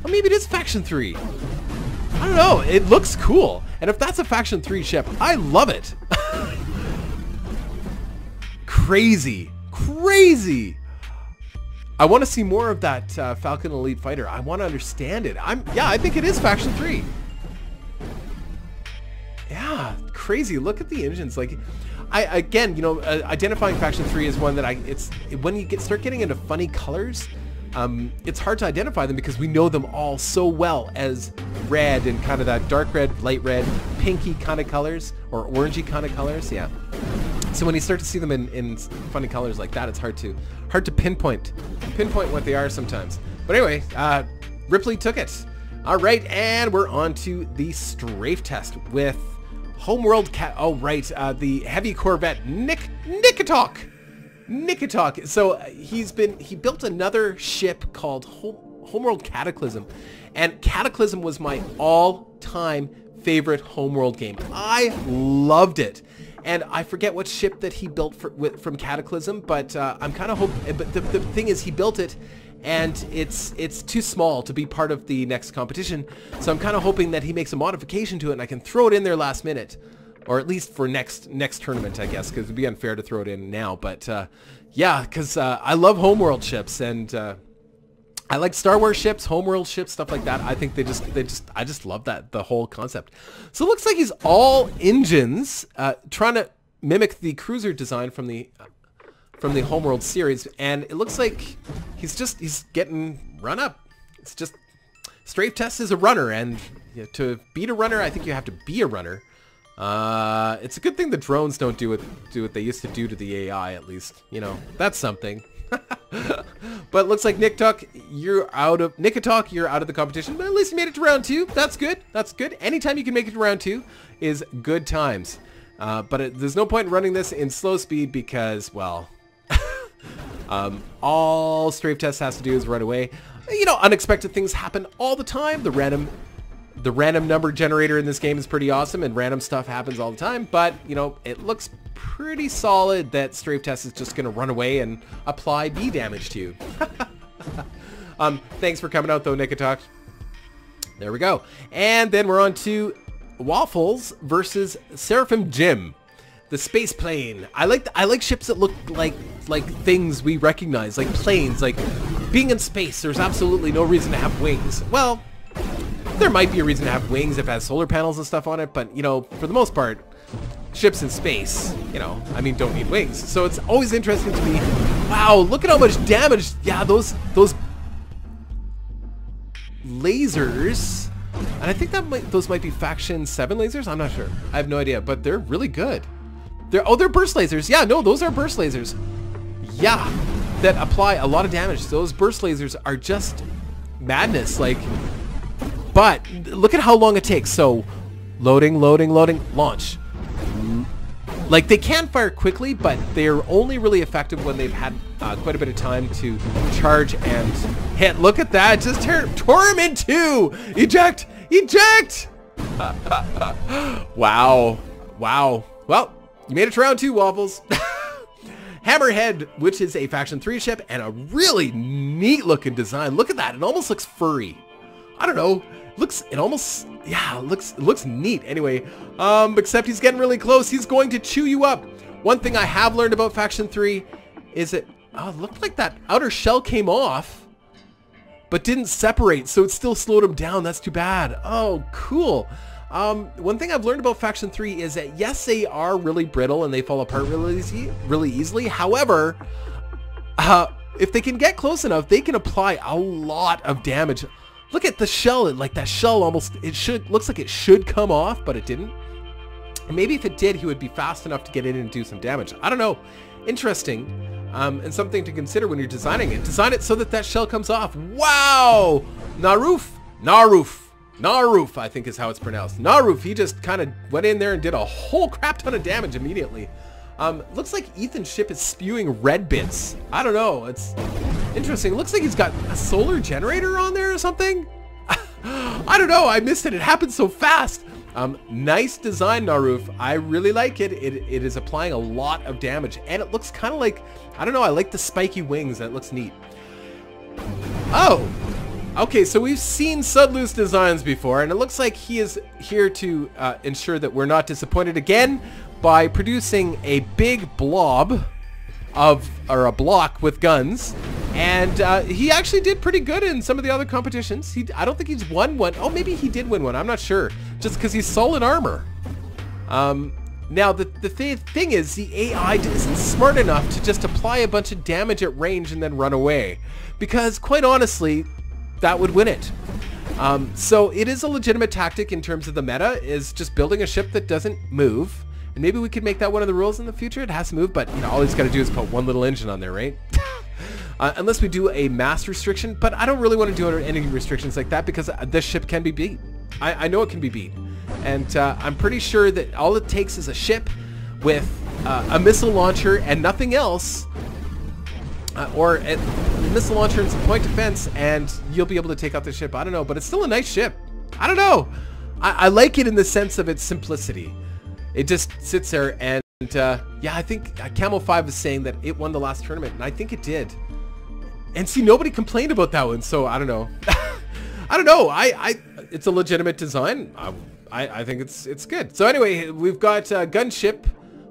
Or maybe it is Faction 3. I don't know. It looks cool. And if that's a Faction 3 ship, I love it. Crazy. Crazy. I want to see more of that Falcon Elite Fighter. I want to understand it. Yeah, I think it is Faction 3. Yeah, crazy. Look at the engines. Like, again, you know, identifying Faction 3 is one that when you start getting into funny colors, it's hard to identify them because we know them all so well as red and kind of that dark red, light red, pinky kind of colors, or orangey kind of colors. Yeah. So when you start to see them in funny colors like that, it's hard to pinpoint what they are sometimes. But anyway, Ripley took it. All right, and we're on to the strafe test with Homeworld Cat. Oh right, the heavy Corvette Nikitok. So he built another ship called Homeworld Cataclysm, and Cataclysm was my all-time favorite Homeworld game. I loved it. And I forget what ship that he built from Cataclysm, but I'm kind of hoping. But the thing is, he built it, and it's too small to be part of the next competition. So I'm kind of hoping that he makes a modification to it, and I can throw it in there last minute, or at least for next tournament, I guess, because it'd be unfair to throw it in now. But yeah, because I love Homeworld ships, and I like Star Wars ships, Homeworld ships, stuff like that. I think I just love the whole concept. So it looks like he's all engines, trying to mimic the cruiser design from the Homeworld series, and it looks like he's getting run up. It's just strafe test is a runner, and you know, to beat a runner, I think you have to be a runner. It's a good thing the drones don't do what they used to do to the AI. At least, you know, that's something. But it looks like Nikitok, you're out of the competition. But at least you made it to round 2. That's good. That's good. Anytime you can make it to round 2 is good times. But there's no point in running this in slow speed because, well, all strafe test has to do is run away. You know, unexpected things happen all the time. The The random number generator in this game is pretty awesome, and random stuff happens all the time, but, you know, it looks pretty solid that Strafe Test is just going to run away and apply B damage to you. Thanks for coming out, though, Nikatok. There we go. And then we're on to Waffles versus Seraphim Jim. The space plane. I like ships that look like things we recognize, like planes, like being in space. There's absolutely no reason to have wings. Well, there might be a reason to have wings if it has solar panels and stuff on it, but, you know, for the most part, ships in space, you know, I mean, don't need wings. So it's always interesting to me. Wow, look at how much damage. Yeah, those lasers, and I think those might be Faction 7 lasers. I'm not sure. I have no idea, but they're really good. They're burst lasers. Yeah, no, those are burst lasers. Yeah, that apply a lot of damage. Those burst lasers are just madness. Like, but look at how long it takes. So loading, launch. Like, they can fire quickly, but they're only really effective when they've had quite a bit of time to charge and hit. Look at that. Just tore him in two. Eject. Wow. Well, you made it to round 2, Waffles. Hammerhead, which is a Faction 3 ship and a really neat looking design. Look at that. It almost looks furry. I don't know. It looks neat. Anyway, except he's getting really close. He's going to chew you up. One thing I have learned about Faction 3 is it looked like that outer shell came off, but didn't separate, so it still slowed him down. That's too bad. Oh, cool. One thing I've learned about Faction 3 is that, yes, they are really brittle and they fall apart really easily. However, if they can get close enough, they can apply a lot of damage. Look at the shell. Like, that shell almost, looks like it should come off, but it didn't. And maybe if it did, he would be fast enough to get in and do some damage. I don't know. Interesting. And something to consider when you're designing it. Design it so that shell comes off. Wow! Naruf, I think is how it's pronounced. Naruf, he just kind of went in there and did a whole crap ton of damage immediately. Looks like Ethan's ship is spewing red bits. I don't know. It's interesting. It looks like he's got a solar generator on there or something. I don't know. I missed it. It happened so fast. Nice design, Naruf. I really like it. It is applying a lot of damage, and it looks kind of like, I don't know. I like the spiky wings. That looks neat. Oh, okay. So we've seen Sudlu's designs before, and it looks like he is here to ensure that we're not disappointed again by producing a big blob or a block with guns. And he actually did pretty good in some of the other competitions. I don't think he's won one. Oh, maybe he did win one. I'm not sure. Just because he's solid armor. Now, the thing is, the AI isn't smart enough to just apply a bunch of damage at range and then run away. Because, quite honestly, that would win it. So it is a legitimate tactic in terms of the meta, is just building a ship that doesn't move. And maybe we could make that one of the rules in the future. It has to move, but, you know, all he's got to do is put one little engine on there, right? Unless we do a mass restriction, but I don't really want to do any restrictions like that because this ship can be beat. I know it can be beat. And I'm pretty sure that all it takes is a ship with a missile launcher and nothing else, or a missile launcher and some point defense, and you'll be able to take out the ship. I don't know, but it's still a nice ship. I don't know. I like it in the sense of its simplicity. It just sits there, and yeah, I think Camo 5 is saying that it won the last tournament, and I think it did. And see, nobody complained about that one, so I don't know. I don't know. It's a legitimate design. I think it's good. So anyway, we've got Gunship,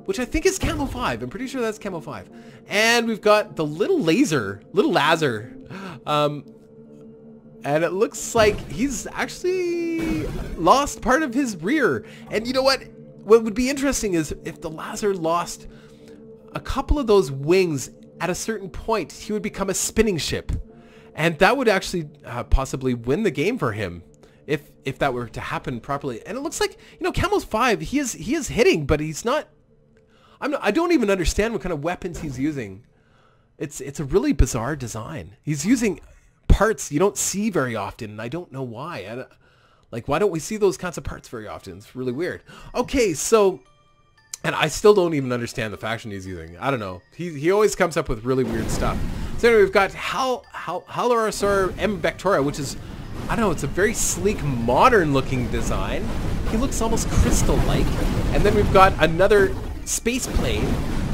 which I think is Camo 5. I'm pretty sure that's Camo 5. And we've got the little Lazar. And it looks like he's actually lost part of his rear. And you know what? What would be interesting is if the Lazar lost a couple of those wings at a certain point, he would become a spinning ship. And that would actually possibly win the game for him if that were to happen properly. And it looks like, you know, Camo's 5, he is hitting, but he's not, I don't even understand what kind of weapons he's using. It's a really bizarre design. He's using parts you don't see very often, and I don't know why. Like, why don't we see those kinds of parts very often? It's really weird. Okay, so, and I still don't even understand the faction he's using. I don't know. He always comes up with really weird stuff. So anyway, we've got Halorosaur M. Vectora, which is I don't know, it's a very sleek, modern looking design. He looks almost crystal-like. And then we've got another space plane,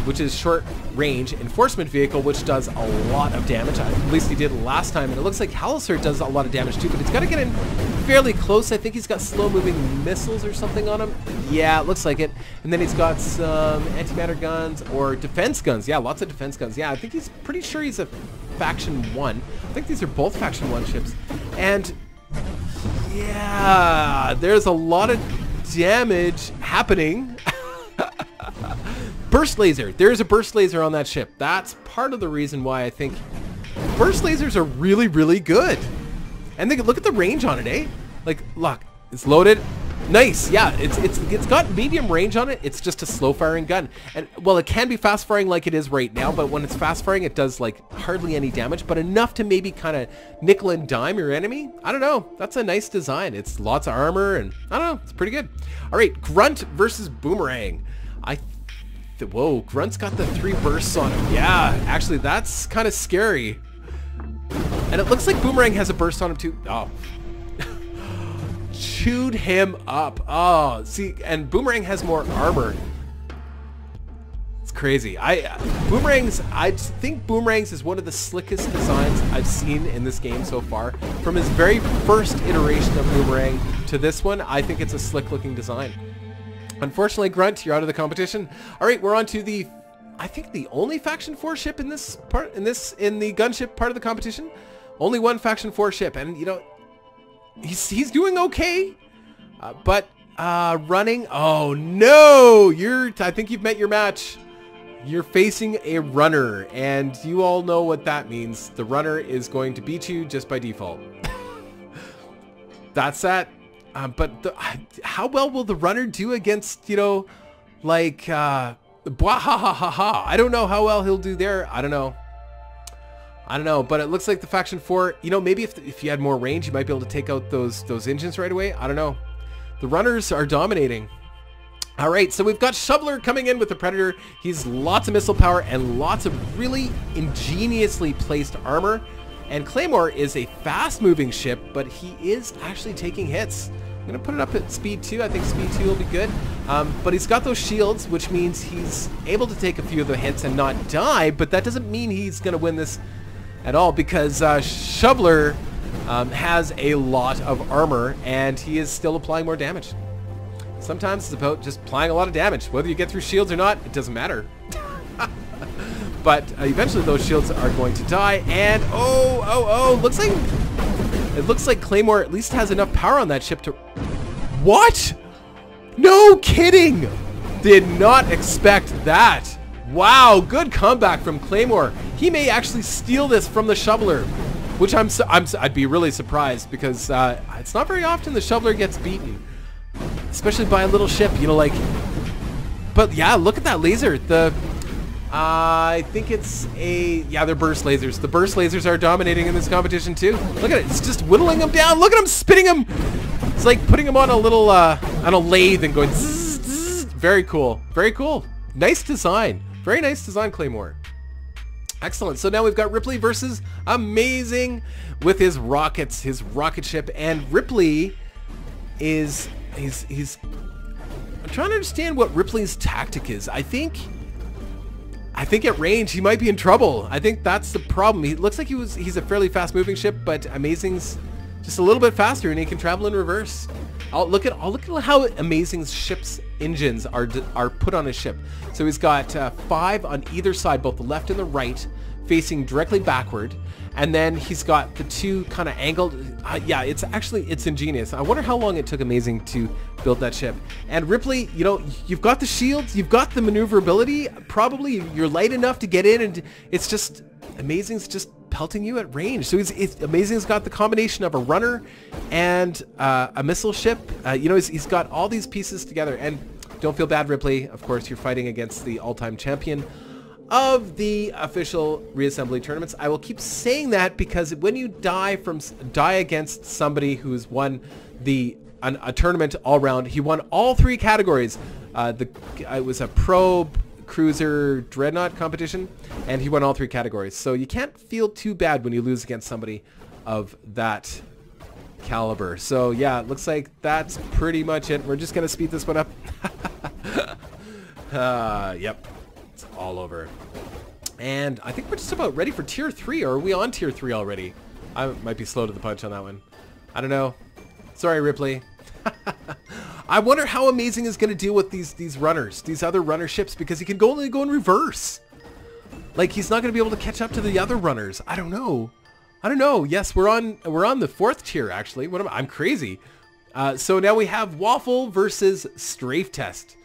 which is short range enforcement vehicle, which does a lot of damage. At least he did last time. And it looks like Halaster does a lot of damage too, but he's got to get in fairly close. I think he's got slow moving missiles or something on him. Yeah, it looks like it. And then he's got some antimatter guns or defense guns. Yeah, lots of defense guns. Yeah, I think he's pretty sure he's a Faction 1. I think these are both Faction 1 ships. And yeah, there's a lot of damage happening. Burst laser. There's a burst laser on that ship. That's part of the reason why I think burst lasers are really, really good. And they look at the range on it, eh? Like, look, it's loaded. Nice. Yeah, it's got medium range on it. It's just a slow firing gun. And well, it can be fast firing like it is right now, but when it's fast firing, it does like hardly any damage, but enough to maybe kind of nickel and dime your enemy. I don't know. That's a nice design. It's lots of armor and I don't know. It's pretty good. All right, Grunt versus Boomerang. Whoa, Grunt's got the 3 bursts on him. Yeah, actually, that's kind of scary. And it looks like Boomerang has a burst on him too. Oh. Chewed him up. Oh, see, and Boomerang has more armor. It's crazy. I think Boomerang's is one of the slickest designs I've seen in this game so far. From his very first iteration of Boomerang to this one, I think it's a slick looking design. Unfortunately, Grunt, you're out of the competition. All right, we're on to the, I think the only Faction 4 ship in this part, in the gunship part of the competition. Only one Faction 4 ship, and you know, he's doing okay, but running. Oh no, I think you've met your match. You're facing a runner, and you all know what that means. The runner is going to beat you just by default. That's that. But how well will the runner do against, you know, like, I don't know how well he'll do there. I don't know, but it looks like the Faction 4, you know, maybe if you had more range, you might be able to take out those engines right away. I don't know. The runners are dominating. All right, so we've got Shoveler coming in with the Predator. He's lots of missile power and lots of really ingeniously placed armor. And Claymore is a fast-moving ship, but he is actually taking hits. I'm going to put it up at speed 2. I think speed 2 will be good. But he's got those shields, which means he's able to take a few of the hits and not die, but that doesn't mean he's going to win this at all, because Shoveler has a lot of armor, and he is still applying more damage. Sometimes it's about just applying a lot of damage. Whether you get through shields or not, it doesn't matter. But eventually those shields are going to die, and it looks like Claymore at least has enough power on that ship to... What? No kidding! Did not expect that. Wow, good comeback from Claymore. He may actually steal this from the Shoveler, which I'd be really surprised, because it's not very often the Shoveler gets beaten, especially by a little ship, you know, like... But yeah, look at that laser. I think it's they're burst lasers. The burst lasers are dominating in this competition too. Look at it. It's just whittling them down. Look at him spinning them. It's like putting them on a little, on a lathe and going zzz, zzz. Very cool. Very cool. Nice design. Very nice design, Claymore. Excellent. So now we've got Ripley versus Amazing with his rockets, his rocket ship. And Ripley is, I'm trying to understand what Ripley's tactic is. I think at range he might be in trouble. I think that's the problem. He looks like he's a fairly fast moving ship, but Amazing's just a little bit faster and he can travel in reverse. I'll look at how Amazing's ship's engines are put on his ship. So he's got 5 on either side, both the left and the right, facing directly backward. And then he's got the 2 kind of angled. Yeah, it's ingenious. I wonder how long it took Amazing to build that ship. And Ripley, you know, you've got the shields, you've got the maneuverability. Probably you're light enough to get in, and it's just Amazing's just pelting you at range. So Amazing's got the combination of a runner and a missile ship. You know, he's got all these pieces together. And don't feel bad, Ripley. Of course, you're fighting against the all-time champion of the official reassembly tournaments. I will keep saying that because when you die against somebody who's won a tournament all round, he won all 3 categories. It was a pro cruiser dreadnought competition, and he won all 3 categories. So you can't feel too bad when you lose against somebody of that caliber. So yeah, it looks like that's pretty much it. We're just gonna speed this one up. Yep, it's all over. And I think we're just about ready for tier 3, or are we on tier 3 already? I might be slow to the punch on that one. I don't know. Sorry, Ripley. I wonder how Amazing is going to deal with these runners, these other runner ships, because he can only go in reverse. Like, he's not going to be able to catch up to the other runners. I don't know. I don't know. Yes, we're on the 4th tier, actually. I'm crazy. So now we have Waffle versus Strafe Test.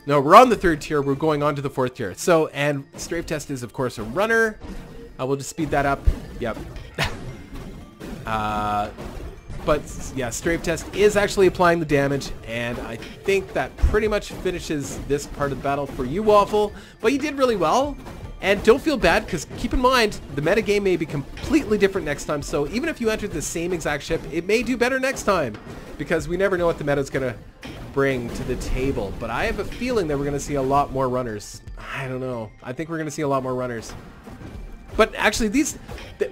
No, we're on the 3rd tier. We're going on to the 4th tier. So, and Strafe Test is, of course, a runner. We'll just speed that up. Yep. But yeah, Strafe Test is actually applying the damage, and I think that pretty much finishes this part of the battle for you, Waffle. But you did really well, and don't feel bad, because keep in mind, the metagame may be completely different next time, so even if you entered the same exact ship, it may do better next time, because we never know what the meta is going to bring to the table. But I have a feeling that we're going to see a lot more runners. I don't know. I think we're going to see a lot more runners. But actually,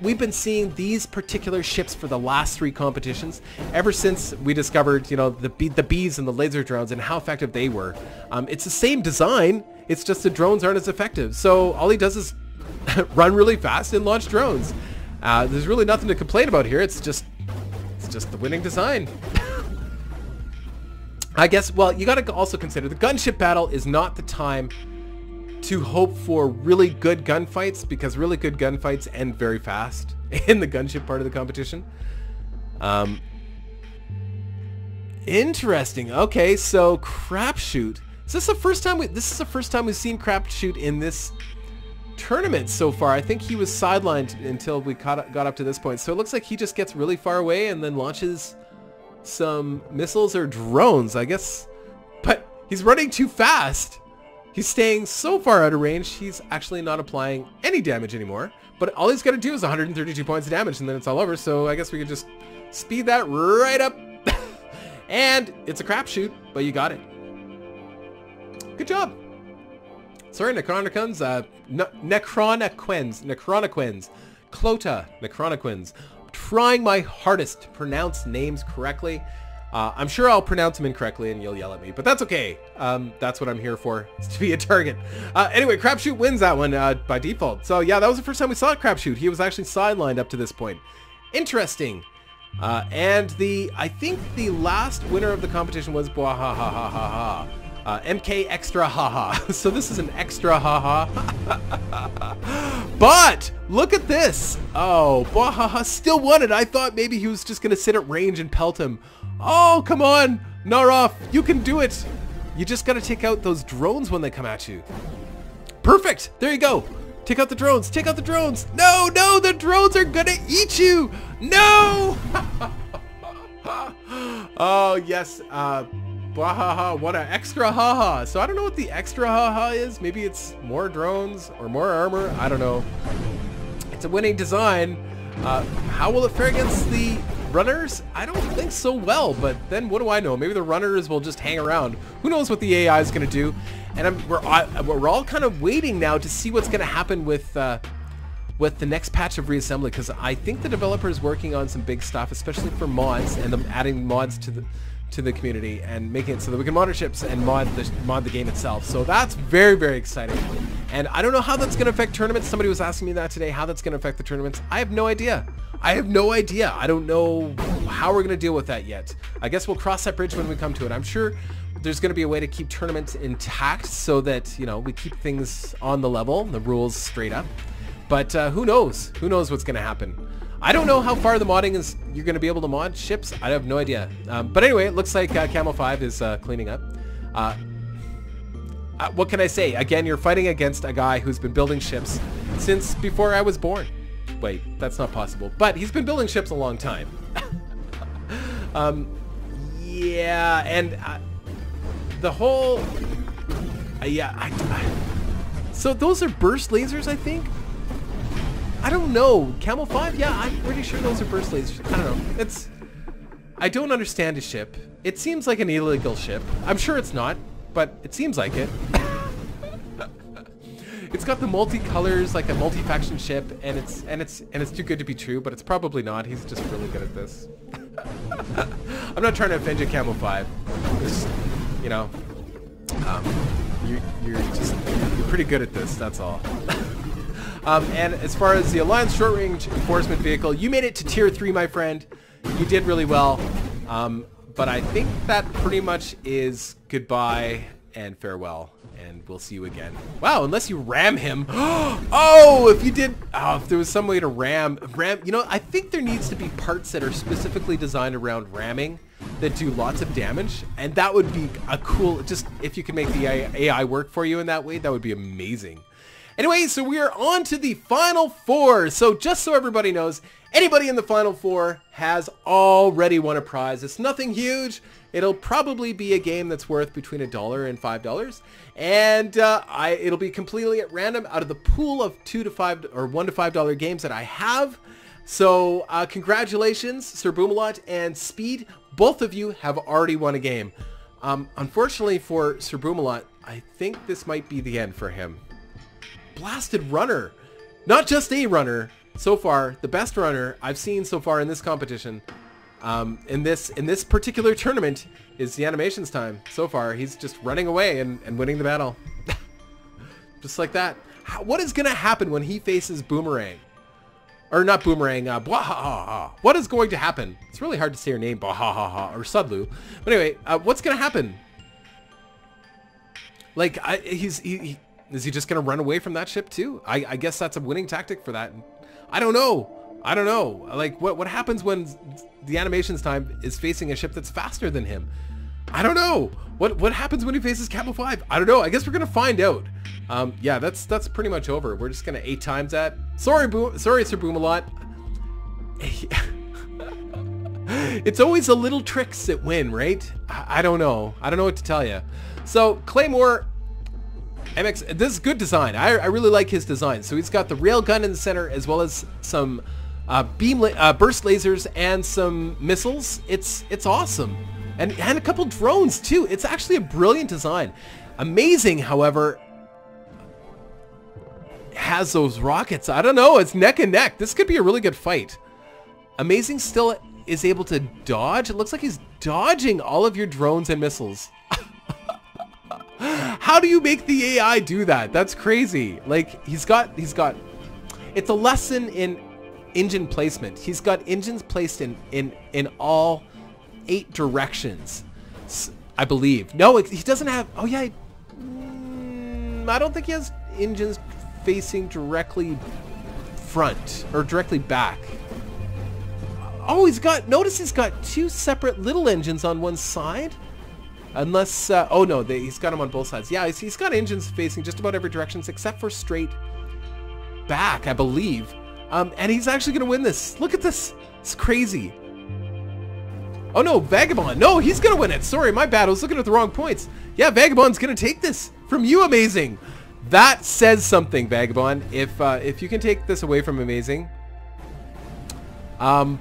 we've been seeing these particular ships for the last 3 competitions ever since we discovered, you know, the bees and the laser drones and how effective they were. It's the same design. It's just the drones aren't as effective. So all he does is run really fast and launch drones. There's really nothing to complain about here. It's just the winning design. I guess. Well, you got to also consider the gunship battle is not the time to hope for really good gunfights, because really good gunfights end very fast in the gunship part of the competition. Interesting. Okay, so Crapshoot. Is this the first time this is the first time we've seen Crapshoot in this tournament so far. I think he was sidelined until we got up to this point. So it looks like he just gets really far away and then launches some missiles or drones, I guess. But he's running too fast. He's staying so far out of range, he's actually not applying any damage anymore. But all he's got to do is 132 points of damage, and then it's all over. So I guess we could just speed that right up. And it's a crapshoot, but you got it. Good job. Sorry, Necronoquins. Necronoquins. Clota Necronoquins. Trying my hardest to pronounce names correctly. I'm sure I'll pronounce them incorrectly and you'll yell at me, but that's okay. That's what I'm here for, is to be a target. Anyway, Crapshoot wins that one by default. So yeah, that was the first time we saw Crapshoot. He was actually sidelined up to this point. Interesting. And I think the last winner of the competition was Bwahahahaha. MK Extra Haha. So this is an extra haha. But look at this. Oh, Bwahaha still won it. I thought maybe he was just going to sit at range and pelt him. Oh, come on, Narov, you can do it. You just got to take out those drones when they come at you. Perfect. There you go. Take out the drones. Take out the drones. No, no, the drones are going to eat you. No. Oh, yes. Bwahaha, what an extra haha. So I don't know what the extra haha is. Maybe it's more drones or more armor. I don't know. It's a winning design. How will it fare against the runners? I don't think so well, but then what do I know? Maybe the runners will just hang around. Who knows what the AI is going to do? And we're all kind of waiting now to see what's going to happen with the next patch of reassembly, because I think the developer is working on some big stuff, especially for mods and adding mods to the community and making it so that we can mod our ships and mod the game itself. So that's very, very exciting. And I don't know how that's going to affect tournaments. Somebody was asking me that today, how that's going to affect the tournaments. I have no idea. I have no idea. I don't know how we're going to deal with that yet. I guess we'll cross that bridge when we come to it. I'm sure there's going to be a way to keep tournaments intact so that, you know, we keep things on the level, the rules straight up. But who knows? Who knows what's going to happen? I don't know how far the modding is. You're going to be able to mod ships. I have no idea. But anyway, it looks like Camo 5 is cleaning up. What can I say? Again, you're fighting against a guy who's been building ships since before I was born. Wait, that's not possible. But he's been building ships a long time. Yeah, and the whole... So those are burst lasers, I think? I don't know. Camo 5? Yeah, I'm pretty sure those are burst lasers. I don't know. I don't understand a ship. It seems like an illegal ship. I'm sure it's not, but it seems like it. It's got the multicolors, like a multi-faction ship, and it's too good to be true, but it's probably not. He's just really good at this. I'm not trying to offend you, Camo 5. Just, you know, you're pretty good at this, that's all. And as far as the Alliance Short Range Enforcement Vehicle, you made it to Tier 3, my friend. You did really well. But I think that pretty much is goodbye and farewell. And we'll see you again. Wow, unless you ram him. Oh, if you did, if there was some way to ram, you know, I think there needs to be parts that are specifically designed around ramming that do lots of damage. And that would be a cool, just if you could make the AI work for you in that way, that would be amazing. Anyway, so we are on to the Final Four. So just so everybody knows, anybody in the Final Four has already won a prize. It's nothing huge. It'll probably be a game that's worth between $1 and $5. And it'll be completely at random out of the pool of $2 to $5 or $1 to $5 games that I have. So congratulations, Sir Boomalot and Speed. Both of you have already won a game. Unfortunately for Sir Boomalot, I think this might be the end for him. Blasted runner. Not just a runner. So far, the best runner I've seen so far in this competition. In this particular tournament is the Animations time. So far, he's just running away and winning the battle. Just like that. What is going to happen when he faces Boomerang? Or not Boomerang, Bwahaha. What is going to happen? It's really hard to say her name, Bwahaha, or Sudlu. But anyway, what's going to happen? Like, is he just going to run away from that ship too? I guess that's a winning tactic for that. I don't know. I don't know. Like, what happens when the Animations time is facing a ship that's faster than him? I don't know. What happens when he faces Camo 5? I don't know. I guess we're gonna find out. Yeah, that's pretty much over. We're just gonna 8 times that. Sorry, Sir Boomalot. It's always the little tricks that win, right? I don't know. I don't know what to tell you. So Claymore MX, this is good design. I really like his design. So he's got the railgun in the center as well as some burst lasers and some missiles. It's awesome. And a couple drones too. It's actually a brilliant design. Amazing, however, has those rockets. I don't know. It's neck and neck. This could be a really good fight. Amazing still is able to dodge. It looks like he's dodging all of your drones and missiles. How do you make the AI do that? That's crazy. Like, he's got, it's a lesson in engine placement. He's got engines placed in all 8 directions, I believe. No, he doesn't have, oh yeah, I don't think he has engines facing directly front or directly back. Oh, notice he's got 2 separate little engines on one side. Unless, oh no, he's got them on both sides. Yeah, he's got engines facing just about every direction except for straight back, I believe. And he's actually going to win this. Look at this. It's crazy. Oh no, Vagabond. No, he's going to win it. Sorry, my bad. I was looking at the wrong points. Yeah, Vagabond's going to take this from you, Amazing. That says something, Vagabond. If you can take this away from Amazing. I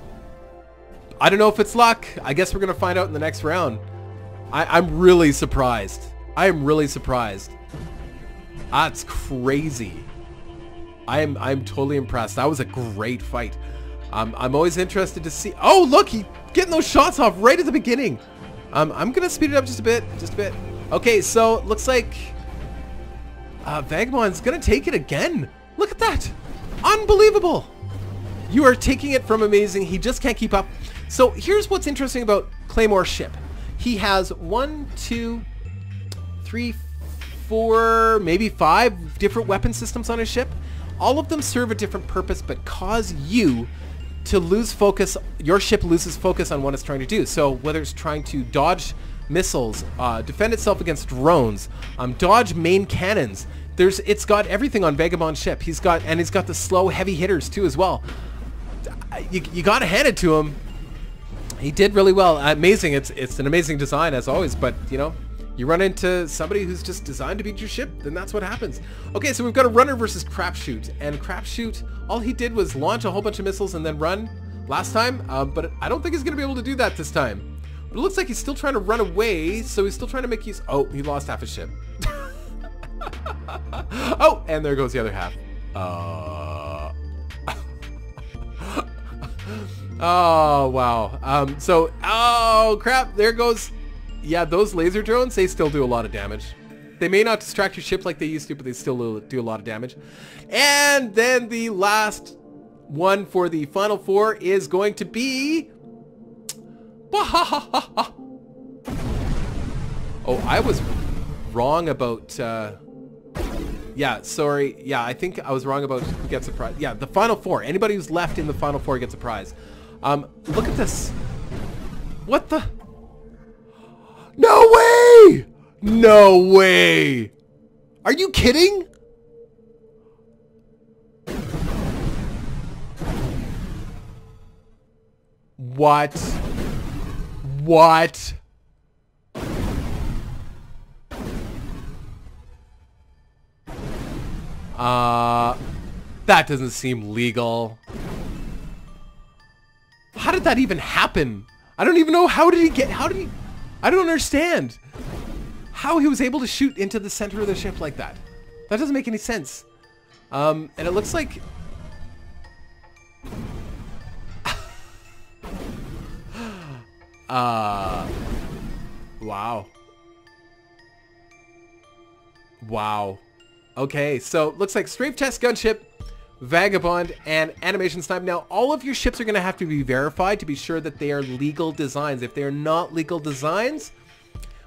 don't know if it's luck. I guess we're going to find out in the next round. I'm really surprised. I am really surprised. That's crazy. I'm totally impressed. That was a great fight. I'm always interested to see. Oh, look, he's getting those shots off right at the beginning. I'm gonna speed it up just a bit. Okay, so looks like Vagabond's gonna take it again. Look at that. Unbelievable. You are taking it from Amazing. He just can't keep up. So here's what's interesting about Claymore's ship. He has 1, 2, 3, 4, maybe 5 different weapon systems on his ship. All of them serve a different purpose, but cause you to lose focus. Your ship loses focus on what it's trying to do. So whether it's trying to dodge missiles, defend itself against drones, dodge main cannons, it's got everything on Vagabond's ship. He's got the slow heavy hitters too as well. You gotta hand it to him. He did really well. Amazing. It's an amazing design as always, but you know, you run into somebody who's just designed to beat your ship, then that's what happens. Okay, so we've got a runner versus Crapshoot, and Crapshoot, all he did was launch a whole bunch of missiles and then run last time, but I don't think he's going to be able to do that this time. But it looks like he's still trying to run away, so he's still trying to make use... Oh, he lost half his ship. Oh, and there goes the other half. Oh, wow. So, oh, crap. There goes... Yeah, those laser drones, they still do a lot of damage. They may not distract your ship like they used to, but they still do a lot of damage. And then the last one for the final four is going to be... Oh, I was wrong about... Yeah, sorry. Yeah, I think I was wrong about who gets a prize. Yeah, the final four. Anybody who's left in the final four gets a prize. Look at this. What the... No way! No way! Are you kidding? What? What? That doesn't seem legal. How did that even happen? I don't even know. How did he... I don't understand how he was able to shoot into the center of the ship like that. That doesn't make any sense. And it looks like... Wow. Wow. Okay, so looks like Strafe Test Gunship, Vagabond, and Animation Snipe. Now, all of your ships are going to have to be verified to be sure that they are legal designs. If they are not legal designs,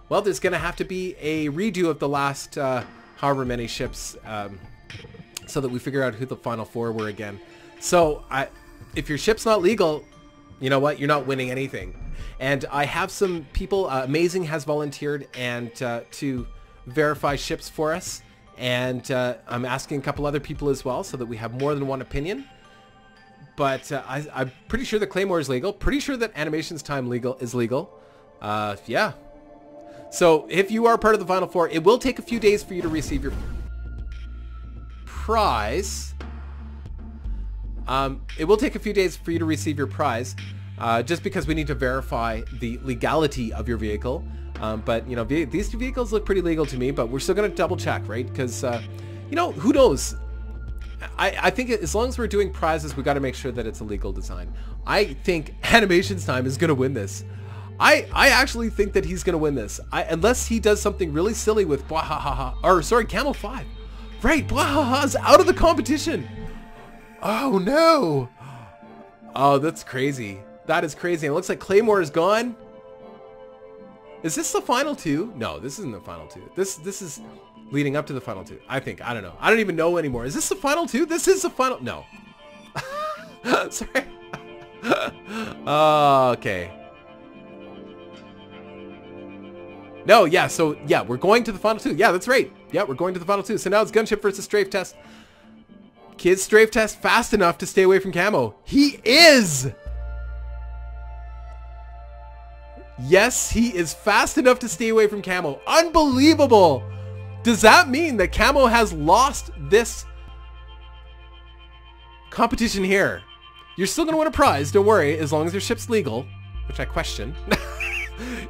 well, there's going to have to be a redo of the last however many ships so that we figure out who the final four were again. So, if your ship's not legal, you know what? You're not winning anything. And I have some people, Amazing has volunteered and to verify ships for us. And I'm asking a couple other people as well so that we have more than one opinion. But I'm pretty sure that Claymore is legal. Pretty sure that Animation's Time is legal. Yeah. So if you are part of the Final Four, it will take a few days for you to receive your prize. It will take a few days for you to receive your prize. Just because we need to verify the legality of your vehicle. But, you know, these two vehicles look pretty legal to me, but we're still going to double check, right? Because, you know, who knows? I think as long as we're doing prizes, we got to make sure that it's a legal design. I think Animation's Time is going to win this. I actually think that he's going to win this. Unless he does something really silly with Bwahaha, or sorry, Camel 5. Right, Bwahaha's out of the competition. Oh, no. Oh, that's crazy. That is crazy. It looks like Claymore is gone. Is this the final two? No, this isn't the final two. This is leading up to the final two. I think. I don't know. I don't even know anymore. Is this the final two? This is the final... No. Sorry. Okay. No, yeah, so, yeah, we're going to the final two. Yeah, that's right. Yeah, we're going to the final two. So now it's Gunship versus Strafe Test. Kids, Strafe Test fast enough to stay away from Camo. He is! Yes, he is fast enough to stay away from Camo. Unbelievable! Does that mean that Camo has lost this competition here? You're still going to win a prize, don't worry, as long as your ship's legal, which I question.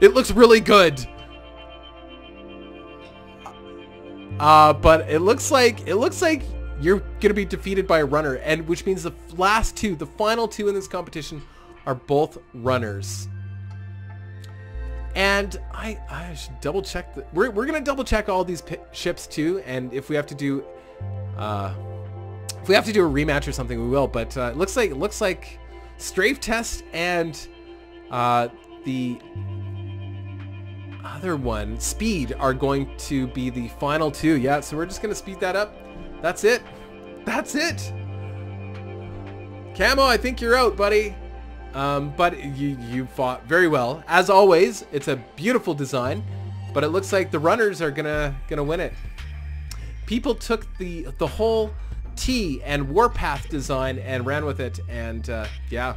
It looks really good. But it looks like you're going to be defeated by a runner, and which means the last two, the final two in this competition are both runners. And I should double check we're gonna double check all these ships too, and if we have to do a rematch or something, we will. But it looks like Strafe Test and the other one, Speed, are going to be the final two. Yeah, so we're just gonna speed that up. That's it. That's it. Camo, I think you're out, buddy. But you fought very well. As always, it's a beautiful design, but it looks like the runners are gonna win it. People took the whole T and Warpath design and ran with it, and yeah,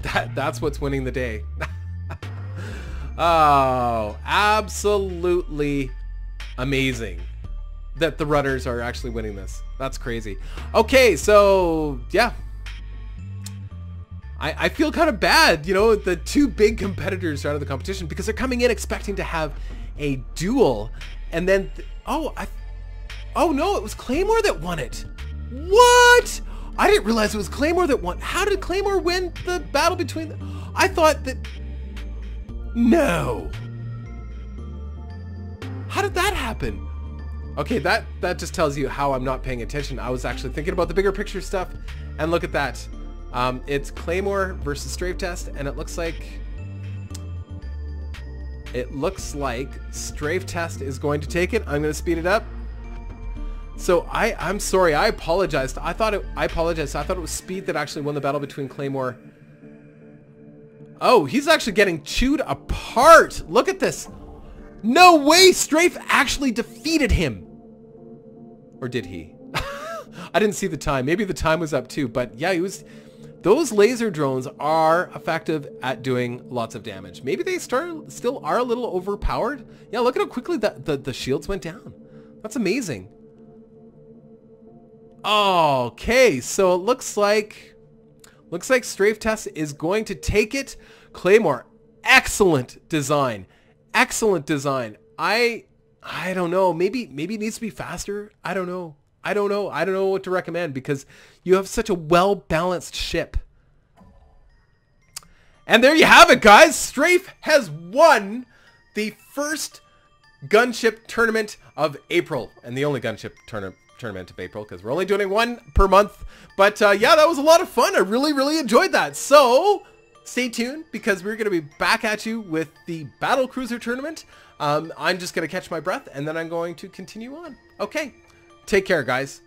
that's what's winning the day. Oh, absolutely amazing that the runners are actually winning this. That's crazy. Okay, so yeah. I feel kind of bad, you know, the two big competitors are out of the competition because they're coming in expecting to have a duel, and then oh no, it was Claymore that won it. What? I didn't realize it was Claymore that won. How did Claymore win the battle between them? I thought that... No. How did that happen? Okay, that just tells you how I'm not paying attention. I was actually thinking about the bigger picture stuff. And look at that. It's Claymore versus Strafe Test, and it looks like... Strafe Test is going to take it. I'm going to speed it up. So I'm sorry. I apologized. I apologized. I thought it was Speed that actually won the battle between Claymore. Oh, he's actually getting chewed apart. Look at this. No way. Strafe actually defeated him. Or did he? I didn't see the time. Maybe the time was up too. But yeah, he was... Those laser drones are effective at doing lots of damage. Maybe they still are a little overpowered. Yeah, look at how quickly the shields went down. That's amazing. Okay, so it looks like Strafe Test is going to take it. Claymore, excellent design. Excellent design. I don't know. Maybe it needs to be faster. I don't know. I don't know what to recommend because you have such a well-balanced ship. And there you have it, guys. Strafe has won the first gunship tournament of April. And the only gunship tournament of April because we're only doing one per month. But yeah, that was a lot of fun. I really enjoyed that. So stay tuned because we're going to be back at you with the Battle Cruiser tournament. I'm just going to catch my breath and then I'm going to continue on. Okay. Take care, guys.